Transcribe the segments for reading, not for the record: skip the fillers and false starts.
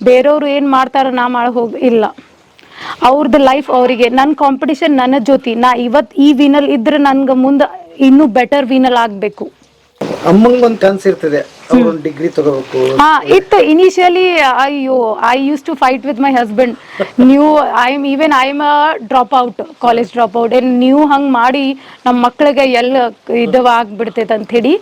ಬೇರೆಯವ್ರು ಏನ್ ಮಾಡ್ತಾರ ನಾ ಹೋಗಿ ಇಲ್ಲ, ಅವ್ರದ್ದು ಲೈಫ್ ಅವರಿಗೆ. ನನ್ನ ಕಾಂಪಿಟಿಷನ್ ನನ್ನ ಜೊತೆ. ನಾ ಇವತ್ತು ಈ ವಿನಲ್ ಇದ್ರೆ ನನ್ಗೆ ಮುಂದೆ ಇನ್ನೂ ಬೆಟರ್ ವಿನಲ್ ಆಗಬೇಕು. ಅಮ್ಮಂಗೊಂದು ಕನ್ಸಿರ್ತದೆ, ಅವ್ರೊಂದು ಡಿಗ್ರಿ ತಗೋಬೇಕು. ಇತ್ತು ಇನಿಷಿಯಲಿ. ಅಯ್ಯೋ, I use to fight with my husband. ನೀವು I am a drop out, college drop out. ನೀವು ಹಂಗೆ ಮಾಡಿ ನಮ್ಮ ಮಕ್ಳಿಗೆ ಎಲ್ಲ ಆಗ್ಬಿಡ್ತೈತೆ ಅಂತ ಹೇಳಿ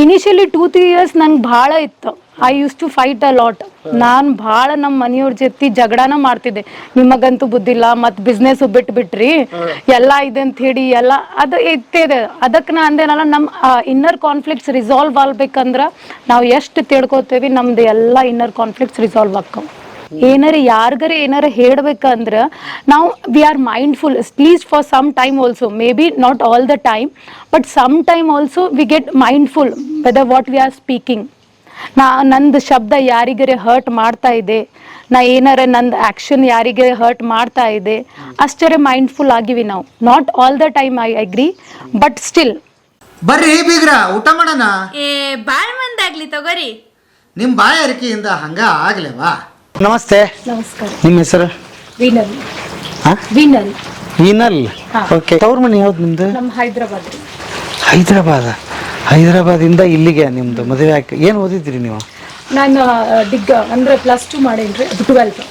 ಇನಿಷಿಯಲಿ 2-3 years ನಂಗೆ ಭಾಳ ಇತ್ತು. I use to fight a lot. ನಾನು ಭಾಳ ನಮ್ಮ ಮನೆಯವ್ರ ಜೊತೆ ಜಗಳನ ಮಾಡ್ತಿದ್ದೆ. ನಿಮಗಂತೂ ಬುದ್ಧಿಲ್ಲ, ಮತ್ತು ಬಿಸ್ನೆಸ್ ಬಿಟ್ಬಿಟ್ರಿ ಎಲ್ಲ ಇದೆ ಅಂತ ಹೇಳಿ ಎಲ್ಲ ಅದು ಇರ್ತದೆ. ಅದಕ್ಕೆ ನಾ ಅಂದೇನಲ್ಲ, ನಮ್ಮ ಇನ್ನರ್ ಕಾನ್ಫ್ಲಿಕ್ಟ್ಸ್ ರಿಸಾಲ್ವ್ ಆಗ್ಬೇಕಂದ್ರೆ ನಾವು ಎಷ್ಟು ತಿಳ್ಕೊತೇವಿ ನಮ್ದು ಎಲ್ಲ ಇನ್ನರ್ ಕಾನ್ಫ್ಲಿಕ್ಟ್ಸ್ ರಿಸಾಲ್ವ್ ಆಕ್ಕವು. ಏನಾರ ಯಾರಿಗಾರ ಏನಾರ ಹೇಳ್ಬೇಕಂದ್ರೆ ನಾವು we are mindful, please for some time also, may be not all the time, but some time also we get mindful whether what we are speaking. ನಂದು ಶಬ್ದ ಯಾರಿಗಾರೆ ಹರ್ಟ್ ಮಾಡ್ತಾ ಇದೆ, ನಾ ಏನಾರ ನಂದು ಆ್ಯಕ್ಷನ್ ಯಾರಿಗೆ ಹರ್ಟ್ ಮಾಡ್ತಾ ಇದೆ, ಅಷ್ಟರೇ ಮೈಂಡ್ಫುಲ್ ಆಗಿವಿ ನಾವು. Not all the time I agree, but still. ಬರ್ರಿ ಬೀಗ್ರ, ಊಟ ಮಾಡೋಣ. ಬಾಳ್ ಮಂದಾಗ್ಲಿ ತಗೋರಿ. ನಿಮ್ಮ ಬಾಯ ಅರಿಕೆಯಿಂದ ಹಂಗ ಆಗ್ಲೇವಾ? ನಮಸ್ತೆ. ನಮಸ್ಕಾರ. ನಿಮ್ಮ ಹೆಸರು? ವಿನಲ್. ವಿನಲ್. ವಿನಲ್. ಓಕೆ. ತವ್ರ ಮನೆ ಯಾವ್ದು ನಿಮ್ದು? ನಮ್ಮ ಹೈದ್ರಾಬಾದ್. ಹೈದರಾಬಾದಿಂದ ಇಲ್ಲಿಗೆ ನಿಮ್ದು ಮದುವೆ ಆಗಿ ಏನು ಓದಿದ್ರಿ ನೀವು? ನಾನು ಅಂದ್ರೆ +2 ಮಾಡೇನ್ರಿ, 12.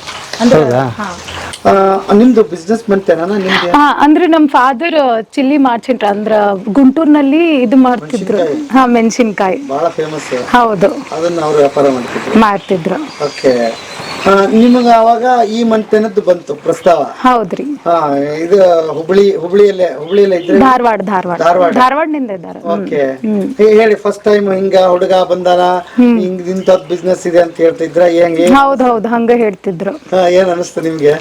ಹೌದಾ? ನಿಮ್ದು ಬಿಸ್ನೆಸ್ ಬಂತೇನ ನಿಮ್ಗೆ? ಅಂದ್ರೆ ನಮ್ಮ ಫಾದರ್ ಚಿಲ್ಲಿ ಮಾರ್ಚೆಂಟ್, ಅಂದ್ರ ಗುಂಟೂರ್ನಲ್ಲಿ ಇದು ಮಾಡ್ತಿದ್ರು. ಮೆಣಸಿನ್ಕಾಯಿ ಬಹಳ ಫೇಮಸ್. ಹೌದು, ಅದನ್ನ ಅವ್ರು ವ್ಯಾಪಾರ ಮಾಡ್ತಿದ್ರು. ಓಕೆ. ನಿಮಗ ಅವಾಗ ಈ ಮಂತೇನದ್ದು ಬಂತು ಪ್ರಸ್ತಾವ? ಹೌದ್ರಿ. ಇದು ಹುಬ್ಳಿಯಲ್ಲೇ ಇದ್ರೆ? ಧಾರವಾಡನಿಂದ ಇದ್ದಾರೆ. ಓಕೆ. ಹೇಳಿ, ಫಸ್ಟ್ ಟೈಮ್ ಹಿಂಗ ಹುಡುಗ ಬಂದಾನ, ಹಿಂಗ್ ಇಂಥದ್ ಬಿಸ್ನೆಸ್ ಇದೆ ಅಂತ ಹೇಳ್ತಿದ್ರ? ಹೌದು, ಹಂಗ ಹೇಳ್ತಿದ್ರು. ಏನ್ ಅನಿಸ್ತು ನಿಮ್ಗೆ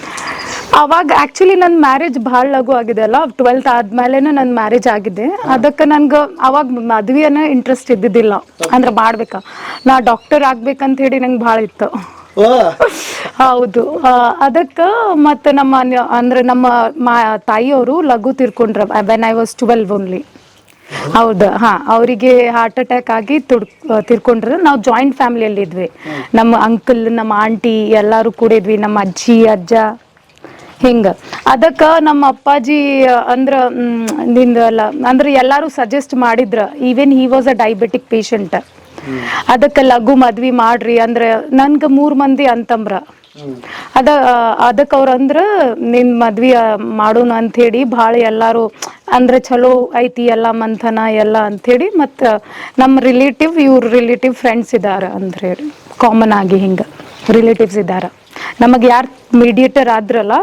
ಅವಾಗ? ಆಕ್ಚುಲಿ ನನ್ ಮ್ಯಾರೇಜ್ ಭಾಳ ಲಘು ಆಗಿದೆ ಅಲ್ಲ, 12th ಆದ್ಮೇಲೆನೆ ನನ್ ಮ್ಯಾರೇಜ್ ಆಗಿದೆ. ಅದಕ್ಕೆ ನನ್ಗೆ ಅವಾಗ ಮದ್ವೆನ ಇಂಟ್ರೆಸ್ಟ್ ಇದ್ದಿದ್ದಿಲ್ಲ. ಅಂದ್ರೆ ಮಾಡ್ಬೇಕ, ನಾ ಡಾಕ್ಟರ್ ಆಗ್ಬೇಕಂತ ಹೇಳಿ ನಂಗೆ ಭಾಳ ಇತ್ತು. ಹೌದು. ಅದಕ್ಕೆ ಮತ್ತೆ ನಮ್ಮ ತಾಯಿಯವರು ಲಘು ತೀರ್ಕೊಂಡ್ರ ವೆನ್ ಐ ವಾಸ್ 12 ಓನ್ಲಿ. ಹೌದು. ಅವರಿಗೆ ಹಾರ್ಟ್ ಅಟ್ಯಾಕ್ ಆಗಿ ತೀರ್ಕೊಂಡ್ರ. ನಾವು ಜಾಯಿಂಟ್ ಫ್ಯಾಮಿಲಿಯಲ್ಲಿ ಇದ್ವಿ. ನಮ್ಮ ಅಂಕಲ್, ನಮ್ಮ ಆಂಟಿ ಎಲ್ಲಾರು ಕೂಡ ಇದ್ವಿ, ನಮ್ಮ ಅಜ್ಜಿ ಅಜ್ಜ ಹಿಂಗ. ಅದಕ್ಕ ನಮ್ಮ ಅಪ್ಪಾಜಿ ಅಂದ್ರೆ ಎಲ್ಲಾರು ಸಜೆಸ್ಟ್ ಮಾಡಿದ್ರ. Even he was a diabetic patient. ಅದಕ್ಕೆ ಲಘು ಮದ್ವಿ ಮಾಡ್ರಿ ಅಂದ್ರೆ, ನನ್ಗೆ 3 ಮಂದಿ ಅಂತಂಬ್ರ. ಅದಕ್ಕೆ ಅವ್ರ ಅಂದ್ರ ನಿನ್ ಮದ್ವಿ ಮಾಡೋಣ ಅಂತ ಹೇಳಿ ಭಾಳ ಎಲ್ಲಾರು ಅಂದ್ರೆ ಚಲೋ ಐತಿ ಎಲ್ಲ ಮಂಥನ ಎಲ್ಲ ಅಂಥೇಳಿ. ಮತ್ತು ನಮ್ಮ ಇವ್ರ ರಿಲೇಟಿವ್ ಫ್ರೆಂಡ್ಸ್ ಇದಾರ ಅಂತ ಹೇಳಿ, ಕಾಮನ್ ಆಗಿ ಹಿಂಗ ರಿಲೇಟಿವ್ಸ್ ಇದಾರ. ನಮಗೆ ಯಾರು ಮೀಡಿಯೇಟರ್ ಆದ್ರಲ್ಲ,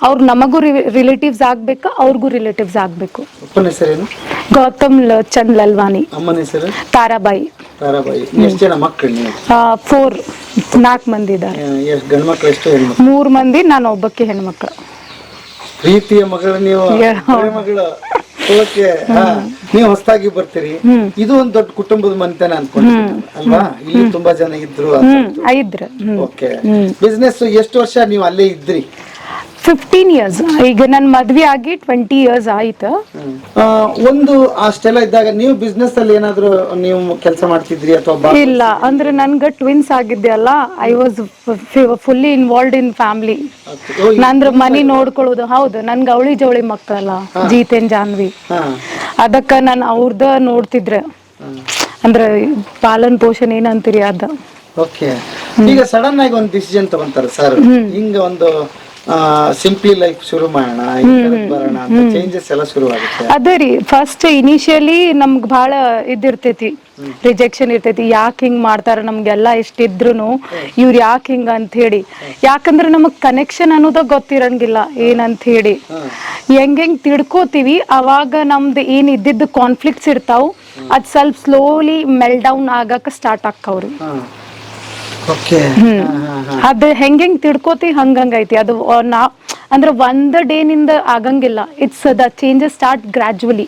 ಅವ್ರು ನಮಗೂ ರಿಲೇಟಿವ್ಸ್ ಆಗ್ಬೇಕು, ಅವ್ರಿಗೂ ರಿಲೇಟಿವ್ಸ್ ಆಗ್ಬೇಕು. ಗೌತಮ್ ಚಂದ್ ಲಲ್ವಾನಿ. ಅಮ್ಮನ ಹೆಸರು? ತಾರಾಬಾಯಿ. ಎಷ್ಟು ಜನ ಮಕ್ಕಳು? 4 ಮಂದಿ ಇದ್ದಾರೆ. ಗಂಡು ಮಕ್ಕಳು ಎಷ್ಟು? 3 ಮಂದಿ, ನಾನು ಒಬ್ಬಕ್ಕೆ ಹೆಣ್ಮಕ್ಳು. ಪ್ರೀತಿಯ ಮಗಳು ನೀವು, ಮಗಳು. ಓಕೆ. ನೀವು ಹೊಸದಾಗಿ ಬರ್ತೀರಿ. ಇದು ಒಂದು ದೊಡ್ಡ ಕುಟುಂಬದ ಮನೆತನ ಅನ್ಕೊಂಡಿದ್ದೀನಿ ಅಲ್ವಾ? ಇಲ್ಲಿ ತುಂಬಾ ಜನ ಇದ್ರು. ಓಕೆ. ಬಿಸ್ನೆಸ್ ಎಷ್ಟು ವರ್ಷ ನೀವು ಅಲ್ಲೇ ಇದ್ರಿ? 15 years. ಈಗ ನನ್ನ ಮದ್ವೆ ಆಗಿ 20 years ಆಯ್ತು. ಒಂದು ಅಷ್ಟೆಲ್ಲ ಇದ್ದಾಗ ನೀವು ಬಿಸ್ನೆಸ್ ಅಲ್ಲಿ ಏನಾದ್ರು ನೀವು ಕೆಲಸ ಮಾಡ್ತಿದ್ರಿ ಅಥವಾ? ಇಲ್ಲ, ಅಂದ್ರೆ ನನ್ಗೆ ಟ್ವಿನ್ಸ್ ಆಗಿದ್ದೆ ಅಲ್ಲ, I was fully involved in family. ನಂದ್ರ ಮನಿ ನೋಡ್ಕೊಳ್ಳೋದು. ಹೌದು, ನನ್ಗೆ ಅವಳಿ ಜವಳಿ ಮಕ್ಕಳಲ್ಲ, ಜೀತೇನ್ ಜಾನ್ವಿ. ಅದಕ್ಕ ನಾನು ಅವ್ರದ ನೋಡ್ತಿದ್ರೆ, ಅಂದ್ರೆ ಪಾಲನ್ ಪೋಷಣೆ ಏನಂತೀರಿ ಅದ. ಓಕೆ. ಈಗ ಸಡನ್ ಆಗಿ ಒಂದು ಡಿಸಿಷನ್ ತಗೊಂತಾರೆ ಸರ್, ಹಿಂಗ ಒಂದು ಸಿಂಪ್ಲಿ ಲೈಫ್ ಶುರು ಮಾಡೋಣ, ಬರೋಣ ಅಂತ ಚೇಂಜಸ್ ಎಲ್ಲ ಶುರು ಆಗುತ್ತೆ. ಅದೇ ರೀ, ಫಸ್ಟ್ ಇನಿಷಿಯಲಿ ನಮ್ಗೆ ಭಾಳ ಇದಿರ್ತೈತಿ, ರಿಜೆಕ್ಷನ್ ಇರ್ತೈತಿ. ಯಾಕೆ ಹಿಂಗ್ ಮಾಡ್ತಾರ, ನಮ್ಗೆಲ್ಲ ಎಷ್ಟಿದ್ರು ಇವ್ರು ಯಾಕೆ ಹಿಂಗ ಅಂತ ಹೇಳಿ. ಯಾಕಂದ್ರೆ ನಮಗ್ ಕನೆಕ್ಷನ್ ಅನ್ನೋದ ಗೊತ್ತಿರಂಗಿಲ್ಲ ಏನಂತ ಹೇಳಿ. ಹೆಂಗ್ ತಿಳ್ಕೋತೀವಿ, ಅವಾಗ ನಮ್ದು ಏನ್ ಇದ್ದಿದ್ದು ಕಾನ್ಫ್ಲಿಕ್ಟ್ಸ್ ಇರ್ತಾವ್, ಅದ್ ಸ್ವಲ್ಪ ಸ್ಲೋಲಿ ಮೆಲ್ ಡೌನ್ ಆಗಕ್ಕೆ ಸ್ಟಾರ್ಟ್ ಆಕ್ಕವ್ರಿ. ಅದು ಹೆಂಗ್ ತಿಳ್ಕೋತಿ ಹಂಗೈತಿ ಅದು. ಅಂದ್ರೆ 1 day ನಿಂದ ಆಗಂಗಿಲ್ಲ. It's the changes start gradually.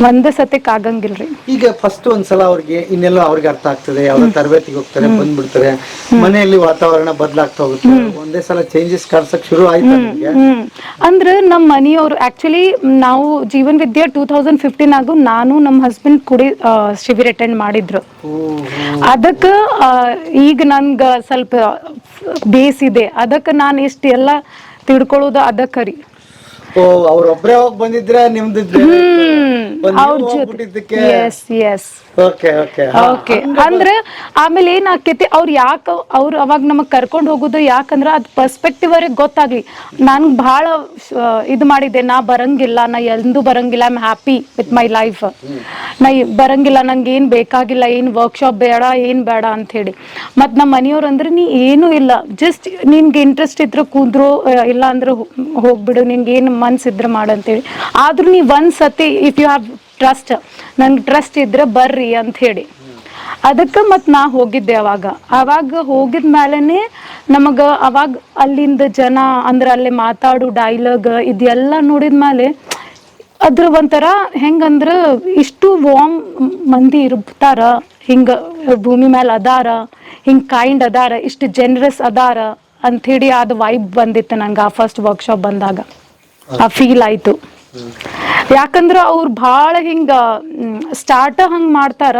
ಒಂದೇ ಸತಿಕ್ ಆಗಂಗಿಲ್ರಿ. ಈಗ ಫಸ್ಟ್ ಒಂದ್ಸಲ ಅವ್ರಿಗೆ ಇನ್ನೆಲ್ಲ ಅವ್ರಿಗೆ ಅರ್ಥ ಆಗ್ತದೆ, ಅವ್ರ ತರಬೇತಿಗೆ ಹೋಗ್ತಾರೆ, ಬಂದ್ಬಿಡ್ತಾರೆ, ಮನೆಯಲ್ಲಿ ವಾತಾವರಣ ಬದಲಾಗ್ತಾ ಹೋಗುತ್ತೆ, ಒಂದೇ ಸಲ ಚೇಂಜಸ್ ಕಾಣಿಸಕ್ ಶುರು ಆಯ್ತಾ ನಿಮ್ಗೆ? ಅಂದ್ರೆ ನಮ್ಮ ಮನೆಯವರು ಆಕ್ಚುಲಿ ನಾವು ಜೀವನ್ ವಿದ್ಯಾ 2015 ಆಗು ನಾನು ನಮ್ಮ ಹಸ್ಬೆಂಡ್ ಕೂಡಿ ಶಿಬಿರ ಅಟೆಂಡ್ ಮಾಡಿದ್ರು. ಅದಕ್ಕೆ ಈಗ ನನ್ಗ ಸ್ವಲ್ಪ ಬೇಸ್ ಇದೆ, ಅದಕ್ಕೆ ನಾನು ಇಷ್ಟು ಎಲ್ಲ ತಿಳ್ಕೊಳ್ಳೋದು ಅದಕ್ಕರಿ. ಓ, ಅವ್ರೊಬ್ರೇ ಹೋಗಿ ಬಂದಿದ್ರೆ ನಿಮ್ದು ಓಕೆ. ಅಂದ್ರೆ ಆಮೇಲೆ ಏನಾಕೈತಿ, ಅವ್ರು ಅವಾಗ ನಮಗ್ ಕರ್ಕೊಂಡು ಹೋಗುದು ಯಾಕಂದ್ರ ಅದ್ ಪರ್ಸ್ಪೆಕ್ಟಿವ್ ಅವ್ರಿಗೆ ಗೊತ್ತಾಗ್ಲಿ. ನನ್ ಬಹಳ ಇದು ಮಾಡಿದ್ದೆ, ನಾ ಬರಂಗಿಲ್ಲ, ನಾ ಎಂದೂ ಬರಂಗಿಲ್ಲ, I am happy with my life, ನಾ ಬರಂಗಿಲ್ಲ, ನಂಗೆ ಏನ್ ಬೇಕಾಗಿಲ್ಲ, ಏನ್ ವರ್ಕ್ಶಾಪ್ ಬೇಡ, ಏನ್ ಬೇಡ ಅಂತ ಹೇಳಿ. ಮತ್ ನಮ್ಮ ಮನೆಯವ್ರು ಅಂದ್ರೆ ನೀ ಏನು ಇಲ್ಲ, ಜಸ್ಟ್ ನಿನ್ಗೆ ಇಂಟ್ರೆಸ್ಟ್ ಇದ್ರೆ ಕೂದ್ರು, ಇಲ್ಲ ಅಂದ್ರೆ ಹೋಗ್ಬಿಡು, ನಿನ್ಗೆ ಏನ್ ಮನ್ಸಿದ್ರೆ ಮಾಡಂತೇಳಿ. ಆದ್ರೂ ನೀ ಒಂದ್ಸತಿ ಇಫ್ ಯು ಹ್ಯಾವ್ ಟ್ರಸ್ಟ್, ನನ್ಗೆ ಟ್ರಸ್ಟ್ ಇದ್ರೆ ಬರ್ರಿ ಅಂತ ಹೇಳಿ. ಅದಕ್ಕೆ ಮತ್ ನಾ ಹೋಗಿದ್ದೆ. ಅವಾಗ ಹೋಗಿದ್ಮೇಲೆನೆ ನಮಗ ಅವಾಗ ಅಲ್ಲಿಂದ ಜನ ಅಂದ್ರೆ ಅಲ್ಲಿ ಮಾತಾಡು ಡೈಲಾಗ್ ಇದೆಲ್ಲ ನೋಡಿದ್ಮೇಲೆ ಅದ್ರ ಒಂಥರ ಹೆಂಗಂದ್ರ ಇಷ್ಟು ವಾರ್ಮ್ ಮಂದಿ ಇರ್ತಾರ, ಹಿಂಗ ಭೂಮಿ ಮೇಲೆ ಅದಾರ, ಹಿಂಗ್ ಕೈಂಡ್ ಅದಾರ, ಇಷ್ಟು ಜನರಸ್ ಅದಾರ ಅಂಥೇಳಿ ಅದು ವೈಬ್ ಬಂದಿತ್ತು ನಂಗೆ ಆ ಫಸ್ಟ್ ವರ್ಕ್ಶಾಪ್ ಬಂದಾಗ. ಆ ಫೀಲ್ ಆಯ್ತು. ಯಾಕಂದ್ರ ಅವ್ರು ಭಾಳ ಹಿಂಗ ಸ್ಟಾರ್ಟ್ ಹಂಗ್ ಮಾಡ್ತಾರ,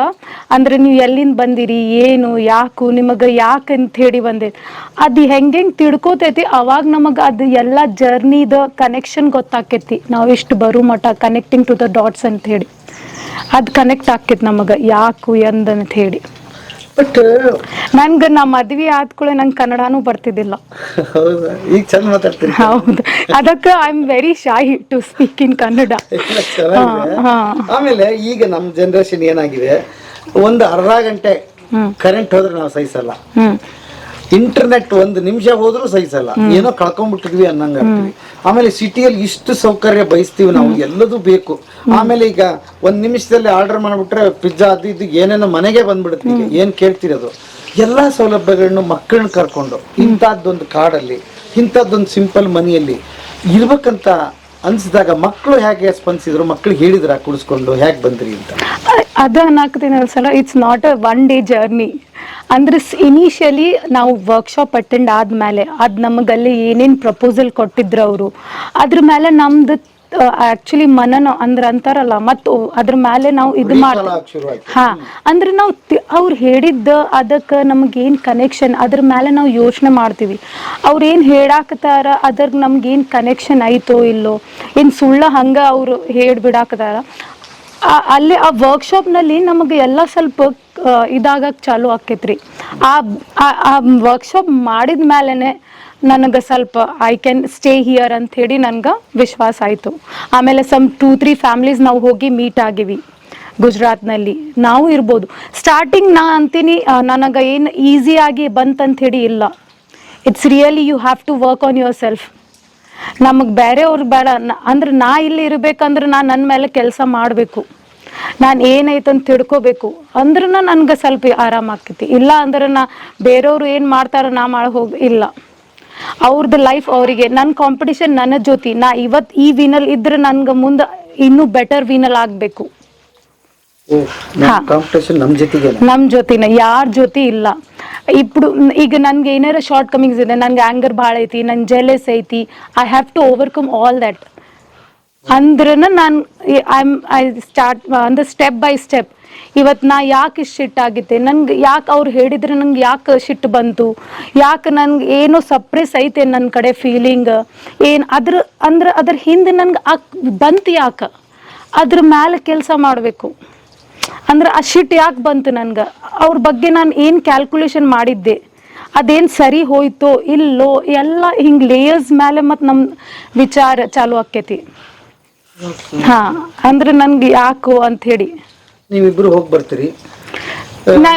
ಅಂದ್ರೆ ನೀವು ಎಲ್ಲಿಂದ ಬಂದಿರಿ, ಏನು, ಯಾಕು, ನಿಮಗ ಯಾಕಂತ ಹೇಳಿ ಬಂದೈತಿ, ಅದು ಹೆಂಗೆಂಗ್ ತಿಳ್ಕೋತೈತಿ ಅವಾಗ ನಮಗ ಅದು ಎಲ್ಲ ಜರ್ನಿದ ಕನೆಕ್ಷನ್ ಗೊತ್ತಾಕೈತಿ. ನಾವು ಇಷ್ಟು ಬರೋ ಮಠ ಕನೆಕ್ಟಿಂಗ್ ಟು ದ ಡಾಟ್ಸ್ ಅಂತ ಹೇಳಿ ಅದು ಕನೆಕ್ಟ್ ಆಕೈತಿ ನಮಗ, ಯಾಕು ಎಂದಂತ ಹೇಳಿ. ಬಟ್ ನನ್ಗ ನಾ ಮದ್ವಿ ಆದ್ಕೂಳೆ ನಂಗೆ ಕನ್ನಡನೂ ಬರ್ತಿದ್ದಿಲ್ಲ. ಹೌದಾ? ಈಗ ಚಂದ ಮಾತಾಡ್ತೀನಿ. ಹೌದು, ಅದಕ್ಕೆ I am very shy to speak in Kannada. ಆಮೇಲೆ ಈಗ ನಮ್ ಜನರೇಷನ್ ಏನಾಗಿದೆ, ಒಂದು ಅರ್ಧ ಗಂಟೆ ಕರೆಂಟ್ ಹೋದ್ರೆ ನಾವು ಸಹಿಸಲ್ಲ, ಇಂಟರ್ನೆಟ್ 1 ನಿಮಿಷ ಹೋದ್ರೂ ಸಹಿಸಲ್ಲ, ಏನೋ ಕಳ್ಕೊಂಡ್ಬಿಟ್ಟಿದ್ವಿ ಅನ್ನಂಗ ಆಗ್ತೀವಿ. ಆಮೇಲೆ ಸಿಟಿಯಲ್ಲಿ ಇಷ್ಟು ಸೌಕರ್ಯ ಬಯಸ್ತೀವಿ ನಾವು, ಎಲ್ಲದೂ ಬೇಕು. ಆಮೇಲೆ ಈಗ 1 ನಿಮಿಷದಲ್ಲಿ ಆರ್ಡರ್ ಮಾಡ್ಬಿಟ್ರೆ ಪಿಜ್ಜಾ ಅದು ಇದು ಏನೇನೋ ಮನೆಗೆ ಬಂದ್ಬಿಡುತ್ತೆ. ಈಗ ಏನ್ ಕೇಳ್ತಿರೋದು ಎಲ್ಲಾ ಸೌಲಭ್ಯಗಳನ್ನು ಮಕ್ಕಳನ್ನ ಕರ್ಕೊಂಡು ಇಂಥದ್ದೊಂದು ಕಾಡಲ್ಲಿ, ಇಂಥದ್ದೊಂದು ಸಿಂಪಲ್ ಮನೆಯಲ್ಲಿ ಇರ್ಬೇಕಂತ ಅನ್ಸಿದಾಗ ಮಕ್ಕಳು ಹೇಗೆ ಸ್ಪಂದಿಸಿದ್ರು? ಮಕ್ಕಳು ಹೇಳಿದ್ರ ಕುಡಿಸ್ಕೊಂಡು ಹೇಗೆ ಬಂದ್ರಿ ಅಂತ? ಅದು ಅನ್ನಕತ್ತೀನಿ ಸಲ, it's not a 1 day journey. ಅಂದ್ರೆ ಇನಿಷಿಯಲಿ ನಾವು ವರ್ಕ್ಶಾಪ್ ಅಟೆಂಡ್ ಆದ್ಮೇಲೆ ಅದು ನಮಗಲ್ಲಿ ಏನೇನು ಪ್ರಪೋಸಲ್ ಕೊಟ್ಟಿದ್ರು ಅವರು, ಅದ್ರ ಮೇಲೆ ನಮ್ದು ಆಕ್ಚುಲಿ ಮನನ ಅಂದ್ರೆ ಅಂತಾರಲ್ಲ, ಮತ್ತು ಅದ್ರ ಮೇಲೆ ನಾವು ಇದು ಮಾಡ್ತೀವಿ. ಅಂದ್ರೆ ನಾವು ಅವ್ರು ಹೇಳಿದ್ದ ಅದಕ್ಕೆ ನಮಗೇನು ಕನೆಕ್ಷನ್, ಅದ್ರ ಮೇಲೆ ನಾವು ಯೋಚನೆ ಮಾಡ್ತೀವಿ. ಅವ್ರು ಏನು ಹೇಳಾಕತ್ತಾರ ಅದ್ರ ನಮ್ಗೇನು ಕನೆಕ್ಷನ್ ಐತೋ ಇಲ್ಲೋ, ಏನು ಸುಳ್ಳ ಹಂಗ ಅವರು ಹೇಳ್ಬಿಡಾಕತ್ತಾರ. ಅಲ್ಲಿ ಆ ವರ್ಕ್ಶಾಪ್ನಲ್ಲಿ ನಮಗೆ ಎಲ್ಲ ಸ್ವಲ್ಪ ಇದಾಗಕ್ಕೆ ಚಾಲು ಆಕೈತ್ರಿ. ಆ ವರ್ಕ್ಶಾಪ್ ಮಾಡಿದ ಮೇಲೆನೆ ನನಗೆ ಸ್ವಲ್ಪ ಐ ಕ್ಯಾನ್ ಸ್ಟೇ ಹಿಯರ್ ಅಂತ ಹೇಳಿ ನನ್ಗೆ ವಿಶ್ವಾಸ ಆಯಿತು. ಆಮೇಲೆ 2-3 ಫ್ಯಾಮ್ಲೀಸ್ ನಾವು ಹೋಗಿ ಮೀಟ್ ಆಗಿವಿ ಗುಜರಾತ್ನಲ್ಲಿ. ನಾವು ಇರ್ಬೋದು ಸ್ಟಾರ್ಟಿಂಗ್ ನಾ ಅಂತೀನಿ, ನನಗೆ ಏನು ಈಸಿಯಾಗಿ ಬಂತಂತ ಹೇಳಿ ಇಲ್ಲ. It's really you have to work on yourself. ನಮಗೆ ಬೇರೆಯವ್ರು ಬೇಡ, ಅಂದ್ರೆ ನಾ ಇಲ್ಲಿ ಇರಬೇಕಂದ್ರೆ ನಾನು ನನ್ನ ಮೇಲೆ ಕೆಲಸ ಮಾಡಬೇಕು, ನಾನು ಏನೈತಂತ ತಿಳ್ಕೊಬೇಕು ಅಂದ್ರೆ ನನ್ಗೆ ಸ್ವಲ್ಪ ಆರಾಮ ಆಕೈತಿ. ಇಲ್ಲ ಅಂದ್ರೆ ನಾ ಬೇರೆಯವ್ರು ಏನು ಮಾಡ್ತಾರ ನಾ ಇಲ್ಲ, ಅವ್ರದ್ದು ಲೈಫ್ ಅವರಿಗೆ. ನನ್ನ ಕಾಂಪಿಟಿಷನ್ ನನ್ನ ಜೊತೆ, ನಾ ಇವತ್ತು ಈ ವಿನಲ್ ಇದ್ರೆ ನನ್ಗೆ ಮುಂದೆ ಇನ್ನೂ ಬೆಟರ್ ವಿನಲ್ ಆಗಬೇಕು. ನಮ್ ಜೊತೆನ ಯಾರ ಜೊತೆ ಇಲ್ಲ. ఇప్పుడు ಈಗ ನನ್ಗೆ ಏನಾರ ಶಾರ್ಟ್ ಕಮಿಂಗ್ಸ್ ಇದೆ, ನನ್ಗೆ ಆಂಗರ್ ಭಾಳ ಐತಿ, ನನ್ಗೆ ಜೆಲಸ್ ಐತಿ, I have to overcome all that. ಅಂದ್ರೆ ನಾನು ಐ ಸ್ಟಾರ್ಟ್ ಅಂದ್ರೆ ಸ್ಟೆಪ್ ಬೈ ಸ್ಟೆಪ್. ಇವತ್ತು ನಾ ಯಾಕೆ ಇಷ್ಟು ಸಿಟ್ಟಾಗಿತ್ತೆ, ನನ್ಗೆ ಯಾಕೆ ಅವ್ರು ಹೇಳಿದ್ರೆ ನಂಗೆ ಯಾಕೆ ಸಿಟ್ಟು ಬಂತು, ಯಾಕೆ ನನ್ಗೆ ಏನೋ ಸಪ್ರೆಸ್ ಐತೆ ನನ್ನ ಕಡೆ ಫೀಲಿಂಗ್ ಏನು, ಅದ್ರ ಹಿಂದೆ ನನ್ಗೆ ಬಂತು ಯಾಕೆ, ಅದ್ರ ಮೇಲೆ ಕೆಲಸ ಮಾಡಬೇಕು. ಅಂದ್ರೆ ಆ ಶಿಟ್ ಯಾಕೆ ಬಂತು ನನ್ಗೆ, ಅವ್ರ ಬಗ್ಗೆ ನಾನು ಏನು ಕ್ಯಾಲ್ಕುಲೇಷನ್ ಮಾಡಿದ್ದೆ, ಅದೇನು ಸರಿ ಹೋಯ್ತೋ ಇಲ್ಲೋ, ಎಲ್ಲ ಹಿಂಗೆ ಲೇಯರ್ಸ್ ಮೇಲೆ ಮತ್ತು ನಮ್ಮ ವಿಚಾರ ಚಾಲು ಆಕೈತಿ. ಅಂದ್ರೆ ನನ್ಗೆ ಯಾಕೋ ಅಂತ ಹೇಳಿ. ನೀವಿಬ್ರು ಹೋಗಿ ಬರ್ತೀರಿ? ನಾ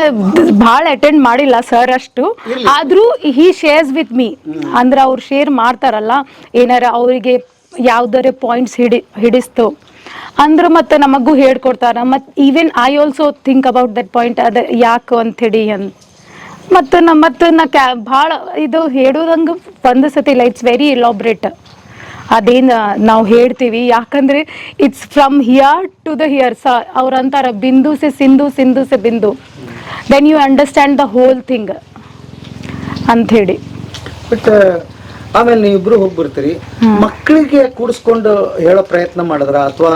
ಭಾಳ ಅಟೆಂಡ್ ಮಾಡಿಲ್ಲ ಸರ್ ಅಷ್ಟು, ಆದ್ರೂ ಹಿ ಶೇರ್ಸ್ ವಿತ್ ಮೀ. ಅಂದ್ರೆ ಅವ್ರು ಶೇರ್ ಮಾಡ್ತಾರಲ್ಲ, ಏನಾರ ಅವರಿಗೆ ಯಾವ್ದಾರ ಪಾಯಿಂಟ್ಸ್ ಹಿಡಿಸ್ತು ಅಂದ್ರೆ ಮತ್ತೆ ನಮಗೂ ಹೇಳ್ಕೊಡ್ತಾರ. ಮತ್ತು even I also think about that point, ಅದು ಯಾಕೆ ಅಂಥೇಳಿ ಮತ್ತು ನಾ ಭಾಳ ಇದು ಹೇಳೋದಂಗೆ ಒಂದು ಸತಿ ಇಲ್ಲ. It's very elaborate. ಅದೇನು ನಾವು ಹೇಳ್ತೀವಿ, ಯಾಕಂದ್ರೆ it's from here to the here. ಅವ್ರಂತಾರ ಬಿಂದು ಸೆ ಸಿಂಧು, ಸಿಂಧು ಸೆ ಬಿಂದು, then you understand the whole thing ಅಂತ ಹೇಳಿ. ಬಟ್ ಆಮೇಲೆ ನೀವಿಬ್ರು ಹೋಗಿ ಬರ್ತೀರಿ, ಮಕ್ಕಳಿಗೆ ಕೂಡಿಸ್ಕೊಂಡು ಹೇಳೋ ಪ್ರಯತ್ನ ಮಾಡಿದ್ರ ಅಥವಾ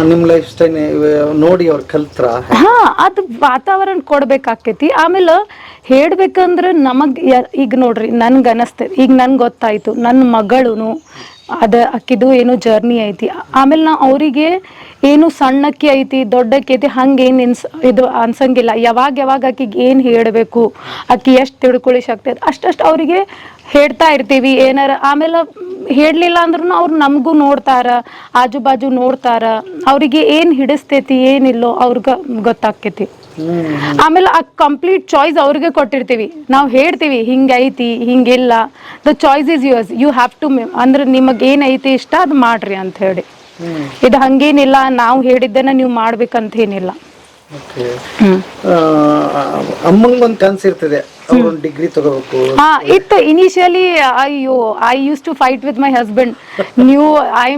ನಿಮ್ಮ ಲೈಫ್ ಸ್ಟೈಲ್ ನೋಡಿ ಅವ್ರು ಕಲ್ತ್ರ? ಹಾ, ಅದು ವಾತಾವರಣ ಕೊಡ್ಬೇಕಾಕೈತಿ. ಆಮೇಲೆ ಹೇಳ್ಬೇಕಂದ್ರೆ ಈಗ ನೋಡ್ರಿ, ನನ್ಗೆ ಅನಸ್ತೈತಿ, ಈಗ ನನ್ಗೆ ಗೊತ್ತಾಯ್ತು ನನ್ನ ಮಗಳು ಅಕ್ಕಿದು ಏನೋ ಜರ್ನಿ ಐತಿ. ಆಮೇಲೆ ನಾ ಅವರಿಗೆ ಏನು ಸಣ್ಣಕ್ಕಿ ಐತಿ ದೊಡ್ಡಕ್ಕಿ ಐತಿ ಹಂಗೇನು ಇದು ಅನ್ಸಂಗಿಲ್ಲ. ಯಾವಾಗ ಆಕಿಗೆ ಏನು ಹೇಳಬೇಕು, ಆಕಿ ಎಷ್ಟು ತಿಳ್ಕೊಳ್ಳಿ ಶಕ್ತಿ ಐತಿ ಅಷ್ಟು ಅವರಿಗೆ ಹೇಳ್ತಾ ಇರ್ತೀವಿ ಏನಾರ. ಆಮೇಲೆ ಹೇಳಲಿಲ್ಲ ಅಂದ್ರೂ ಅವ್ರು ನಮಗೂ ನೋಡ್ತಾರ, ಆಜು ಬಾಜು ನೋಡ್ತಾರ, ಅವರಿಗೆ ಏನು ಹಿಡಿಸ್ತೈತಿ ಏನಿಲ್ಲೋ ಅವ್ರಿಗೆ ಗೊತ್ತಾಗ್ತೈತಿ. ಆಮೇಲೆ ಆ ಕಂಪ್ಲೀಟ್ ಚಾಯ್ಸ್ ಅವ್ರಿಗೆ ಕೊಟ್ಟಿರ್ತೀವಿ. ನಾವು ಹೇಳ್ತೀವಿ ಹಿಂಗೈತಿ ಹಿಂಗಿಲ್ಲ, the choice is yours, you have to ಅಂದ್ರೆ ನಿಮಗೆ ಏನೈತಿ ಇಷ್ಟ ಅದು ಮಾಡ್ರಿ ಅಂತ ಹೇಳಿ. ಇದು ಹಂಗೇನಿಲ್ಲ ನಾವು ಹೇಳಿದ್ದನ್ನ ನೀವು ಮಾಡ್ಬೇಕಂತ ಏನಿಲ್ಲ. ಅಮ್ಮಂಗೊಂದು ಕನ್ಸು ಇರ್ತದೆ, ಅವ್ರೊಂದು ಡಿಗ್ರಿ ತಗೋಬೇಕು. ಇತ್ತು ಇನಿಷಿಯಲಿ. ಅಯ್ಯೋ, I use to fight with my husband. I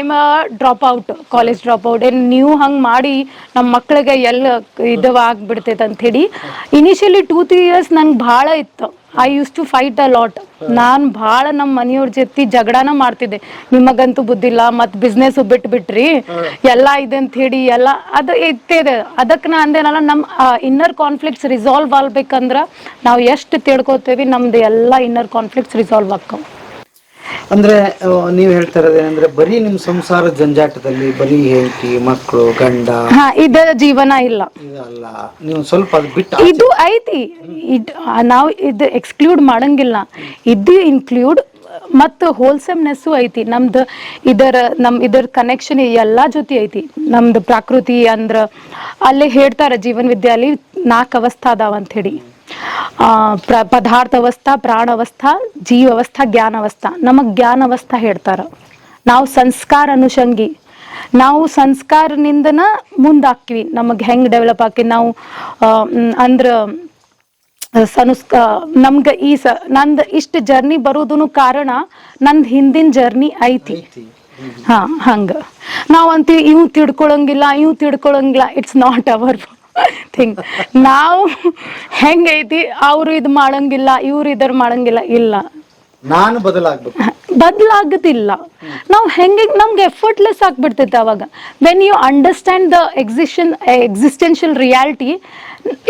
am a drop out, college drop out. ನೀವು ಹಂಗೆ ಮಾಡಿ ನಮ್ಮ ಮಕ್ಳಿಗೆ ಎಲ್ಲ ಆಗ್ಬಿಡ್ತೈತೆ ಅಂತ ಹೇಳಿ ಇನಿಷಿಯಲಿ 2-3 years ನಂಗೆ ಭಾಳ ಇತ್ತು. I use to fight a lot. ನಾನು ಭಾಳ ನಮ್ಮ ಮನೆಯವ್ರ ಜೊತೆ ಜಗಳನ ಮಾಡ್ತಿದ್ದೆ. ನಿಮಗಂತೂ ಬುದ್ಧಿಲ್ಲ, ಮತ್ತು ಬಿಸ್ನೆಸ್ ಬಿಟ್ಬಿಟ್ರಿ ಎಲ್ಲ ಇದೆ ಅಂತ ಹೇಳಿ ಎಲ್ಲ ಅದು ಇತ್ತಿದೆ. ಅದಕ್ಕೆ ನಾ ಅಂದೇನಲ್ಲ, ನಮ್ಮ ಇನ್ನರ್ ಕಾನ್ಫ್ಲಿಕ್ಟ್ಸ್ ರಿಸಾಲ್ವ್ ಆಗ್ಬೇಕಂದ್ರೆ ನಾವು ಎಷ್ಟು ತಿಳ್ಕೊತೇವಿ ನಮ್ದು ಎಲ್ಲ ಇನ್ನರ್ ಕಾನ್ಫ್ಲಿಕ್ಟ್ಸ್ ರಿಸಾಲ್ವ್ ಆಗ್ತಾವ. ಅಂದ್ರೆ ನೀವು ಹೇಳ್ತಾ ಇರೋದೇನಂದ್ರೆ ಬರೀ ನಿಮ್ ಸಂಸಾರ ಜಂಜಾಟದಲ್ಲಿ ಬರೀ ಹೆಂಡತಿ ಮಕ್ಕಳು ಗಂಡ ಇದ ಜೀವನ ಇಲ್ಲ, ಇದಲ್ಲ. ನೀವು ಸ್ವಲ್ಪ ಅದು ಬಿಟ್ಟು ಇದು ಐತಿ. ನಾವು ಇದು ಎಕ್ಸ್ಕ್ಲೂಡ್ ಮಾಡಂಗಿಲ್ಲ, ಇದು ಇನ್ಕ್ಲೂಡ್ ಮತ್ತು ಹೋಲ್ಸಮ್ನೆಸ್ಸು ಐತಿ. ನಮ್ದು ಇದರ ಕನೆಕ್ಷನ್ ಎಲ್ಲ ಜೊತೆ ಐತಿ. ನಮ್ದು ಪ್ರಕೃತಿ ಅಂದ್ರ ಅಲ್ಲೇ ಹೇಳ್ತಾರ ಜೀವನ ವಿದ್ಯಾಲಿ 4 ಅವಸ್ಥಾ ಅದಾವ ಅಂತ ಹೇಳಿ. ಪದಾರ್ಥ ಅವಸ್ಥಾ, ಪ್ರಾಣ ಅವಸ್ಥಾ, ಜೀವ ಅವಸ್ಥಾ, ಜ್ಞಾನ ಅವಸ್ಥಾ. ನಮಗ್ ಜ್ಞಾನ ಅವಸ್ಥಾ ಹೇಳ್ತಾರ. ನಾವು ಸಂಸ್ಕಾರ ಅನುಷಂಗಿ, ನಾವು ಸಂಸ್ಕಾರನಿಂದನ ಮುಂದಾಕ್ತಿವಿ. ನಮಗ್ ಹೆಂಗ್ ಡೆವಲಪ್ ಆಕಿ ನಾವು ಅಂದ್ರ ನಮ್ಗ ನಂದು ಇಷ್ಟ ಜರ್ನಿ ಬರೋದನು ಕಾರಣ ನಂದ್ ಹಿಂದಿನ ಜರ್ನಿ ಐತಿ. ಹಂಗ ನಾವಂತೀವಿ ಇವ್ ತಿಳ್ಕೊಳಂಗಿಲ್ಲ. It's not our thing. ನಾವು ಹೆಂಗೈತಿ ಅವ್ರು ಇದು ಮಾಡಂಗಿಲ್ಲ, ಇವ್ರು ಇದರ್ ಮಾಡಂಗಿಲ್ಲ, ಇಲ್ಲ, ನಾನು ಬದಲಾಗದಿಲ್ಲ. ನಾವು ಹೆಂಗೆ ನಮ್ಗೆ ಎಫರ್ಟ್ಲೆಸ್ ಆಗ್ಬಿಡ್ತೈತೆ ಅವಾಗ. When you understand the existential reality,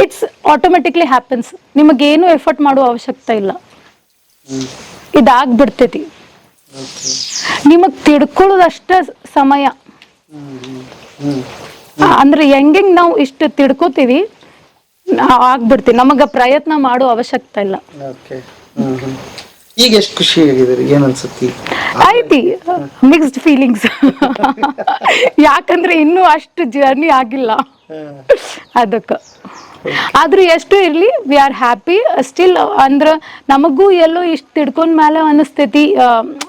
it's automatically happens. ನಿಮಗೇನು ಎಫರ್ಟ್ ಮಾಡುವ ಅವಶ್ಯಕತೆ ಇಲ್ಲ, ಇದಾಗ್ಬಿಡ್ತೈತಿ. ನಿಮಗ್ ತಿಳ್ಕೊಳ್ಳೋದಷ್ಟ ಸಮಯ. ಅಂದ್ರೆ ಹೆಂಗೆ ನಾವು ಇಷ್ಟು ತಿಳ್ಕೊತೀವಿ ಆಗ್ಬಿಡ್ತೀವಿ, ನಮಗ ಪ್ರಯತ್ನ ಮಾಡೋ ಅವಶ್ಯಕತೆ ಇಲ್ಲ. ಈಗ ಎಷ್ಟು ಖುಷಿ ಆಗಿದ್ರಿ, ಏನ್ ಅನ್ಸುತ್ತಿ? ಐತಿ ಮಿಕ್ಸ್ಡ್ ಫೀಲಿಂಗ್ಸ್. ಯಾಕಂದ್ರೆ ಇನ್ನೂ ಅಷ್ಟು ಜರ್ನಿ ಆಗಿಲ್ಲ ಅದಕ್ಕೆ. ಆದ್ರೂ ಎಷ್ಟು ಇರ್ಲಿ, ವಿ ಆರ್ ಹ್ಯಾಪಿ ಸ್ಟಿಲ್. ಅಂದ್ರ ನಮಗೂ ಎಲ್ಲೋ ಇಷ್ಟು ತಿಳ್ಕೊಂಡ್ ಮೇಲೆ ಅನಿಸ್ತೈತಿ,